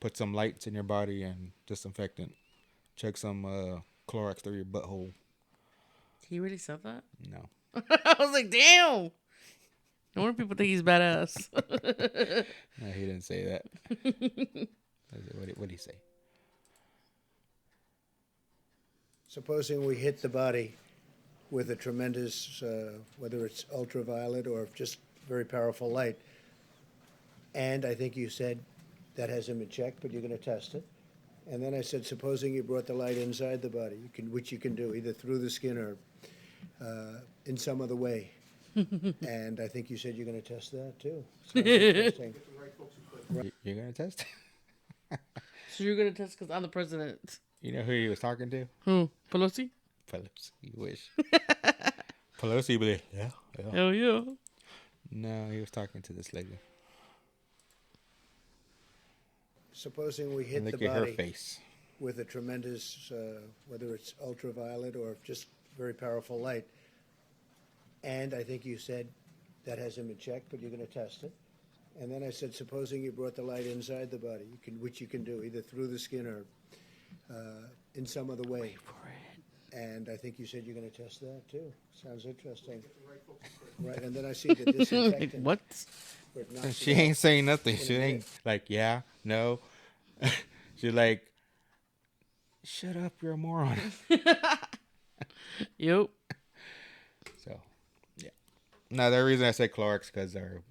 put some lights in your body and disinfectant. Check some Clorox through your butthole. He really said that? No. I was like, damn. No wonder people think he's badass. No, he didn't say that. What did he say? Supposing we hit the body with a tremendous, whether it's ultraviolet or just very powerful light, and I think you said that hasn't been checked, but you're going to test it. And then I said, supposing you brought the light inside the body, which you can do either through the skin or in some other way. And I think you said you're going to test that too. Sounds interesting. You're going to test? So you're going to test because I'm the president. You know who he was talking to? Who? Pelosi? Pelosi, you wish. Pelosi, but yeah. Hell yeah. No, he was talking to this lady. Supposing we hit And the look at her body face. with a tremendous, whether it's ultraviolet or just very powerful light, and I think you said that hasn't been checked, but you're going to test it. And then I said, supposing you brought the light inside the body, which you can do either through the skin or in some other way. Wait for it. And I think you said you're going to test that too. Sounds interesting. Right, and then I see the disinfectant. What? She ain't saying nothing. She ain't like, yeah, no. She's like, shut up, you're a moron. Yep. So, yeah. Now, the reason I said Clorox because our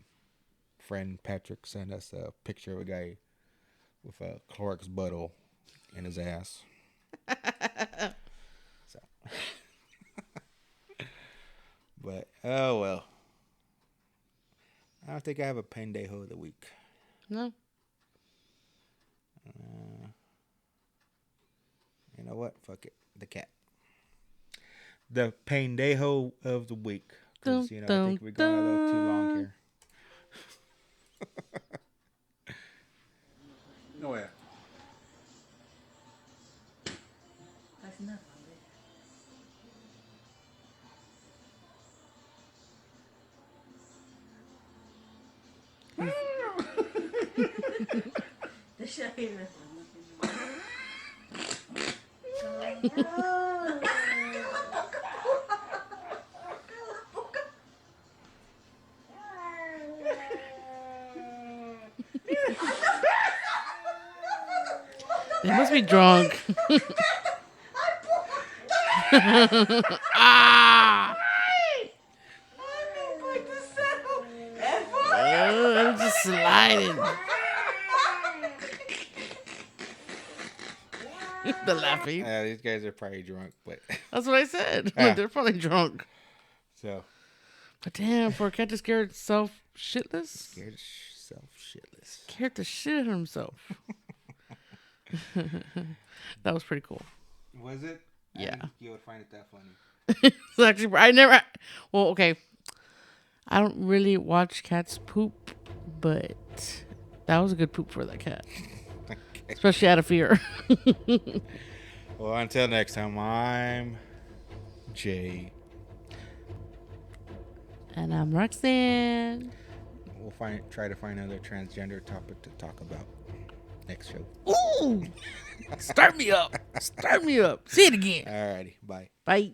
friend Patrick sent us a picture of a guy with a Clorox bottle in his ass. So, but oh well. I don't think I have a Paindayhole of the week. No. You know what? Fuck it. The cat. The Paindayhole of the week. Because, I think we're going a little too long here. Nowhere. They must be drunk. Ah! Oh, I'm just sliding. The laughing. Yeah, these guys are probably drunk, but That's what I said. Like, they're probably drunk. So, but damn, for a cat to scare itself shitless. Scared self shitless. Scared the shit out of himself. That was pretty cool. Was it? Yeah. I think you would find it that funny. It's actually, well, okay. I don't really watch cats poop, but that was a good poop for that cat. Okay. Especially out of fear. Well, until next time, I'm Jay. And I'm Roxanne. We'll try to find another transgender topic to talk about next show. Ooh! Start me up. Start me up. Say it again. Alrighty. Bye. Bye.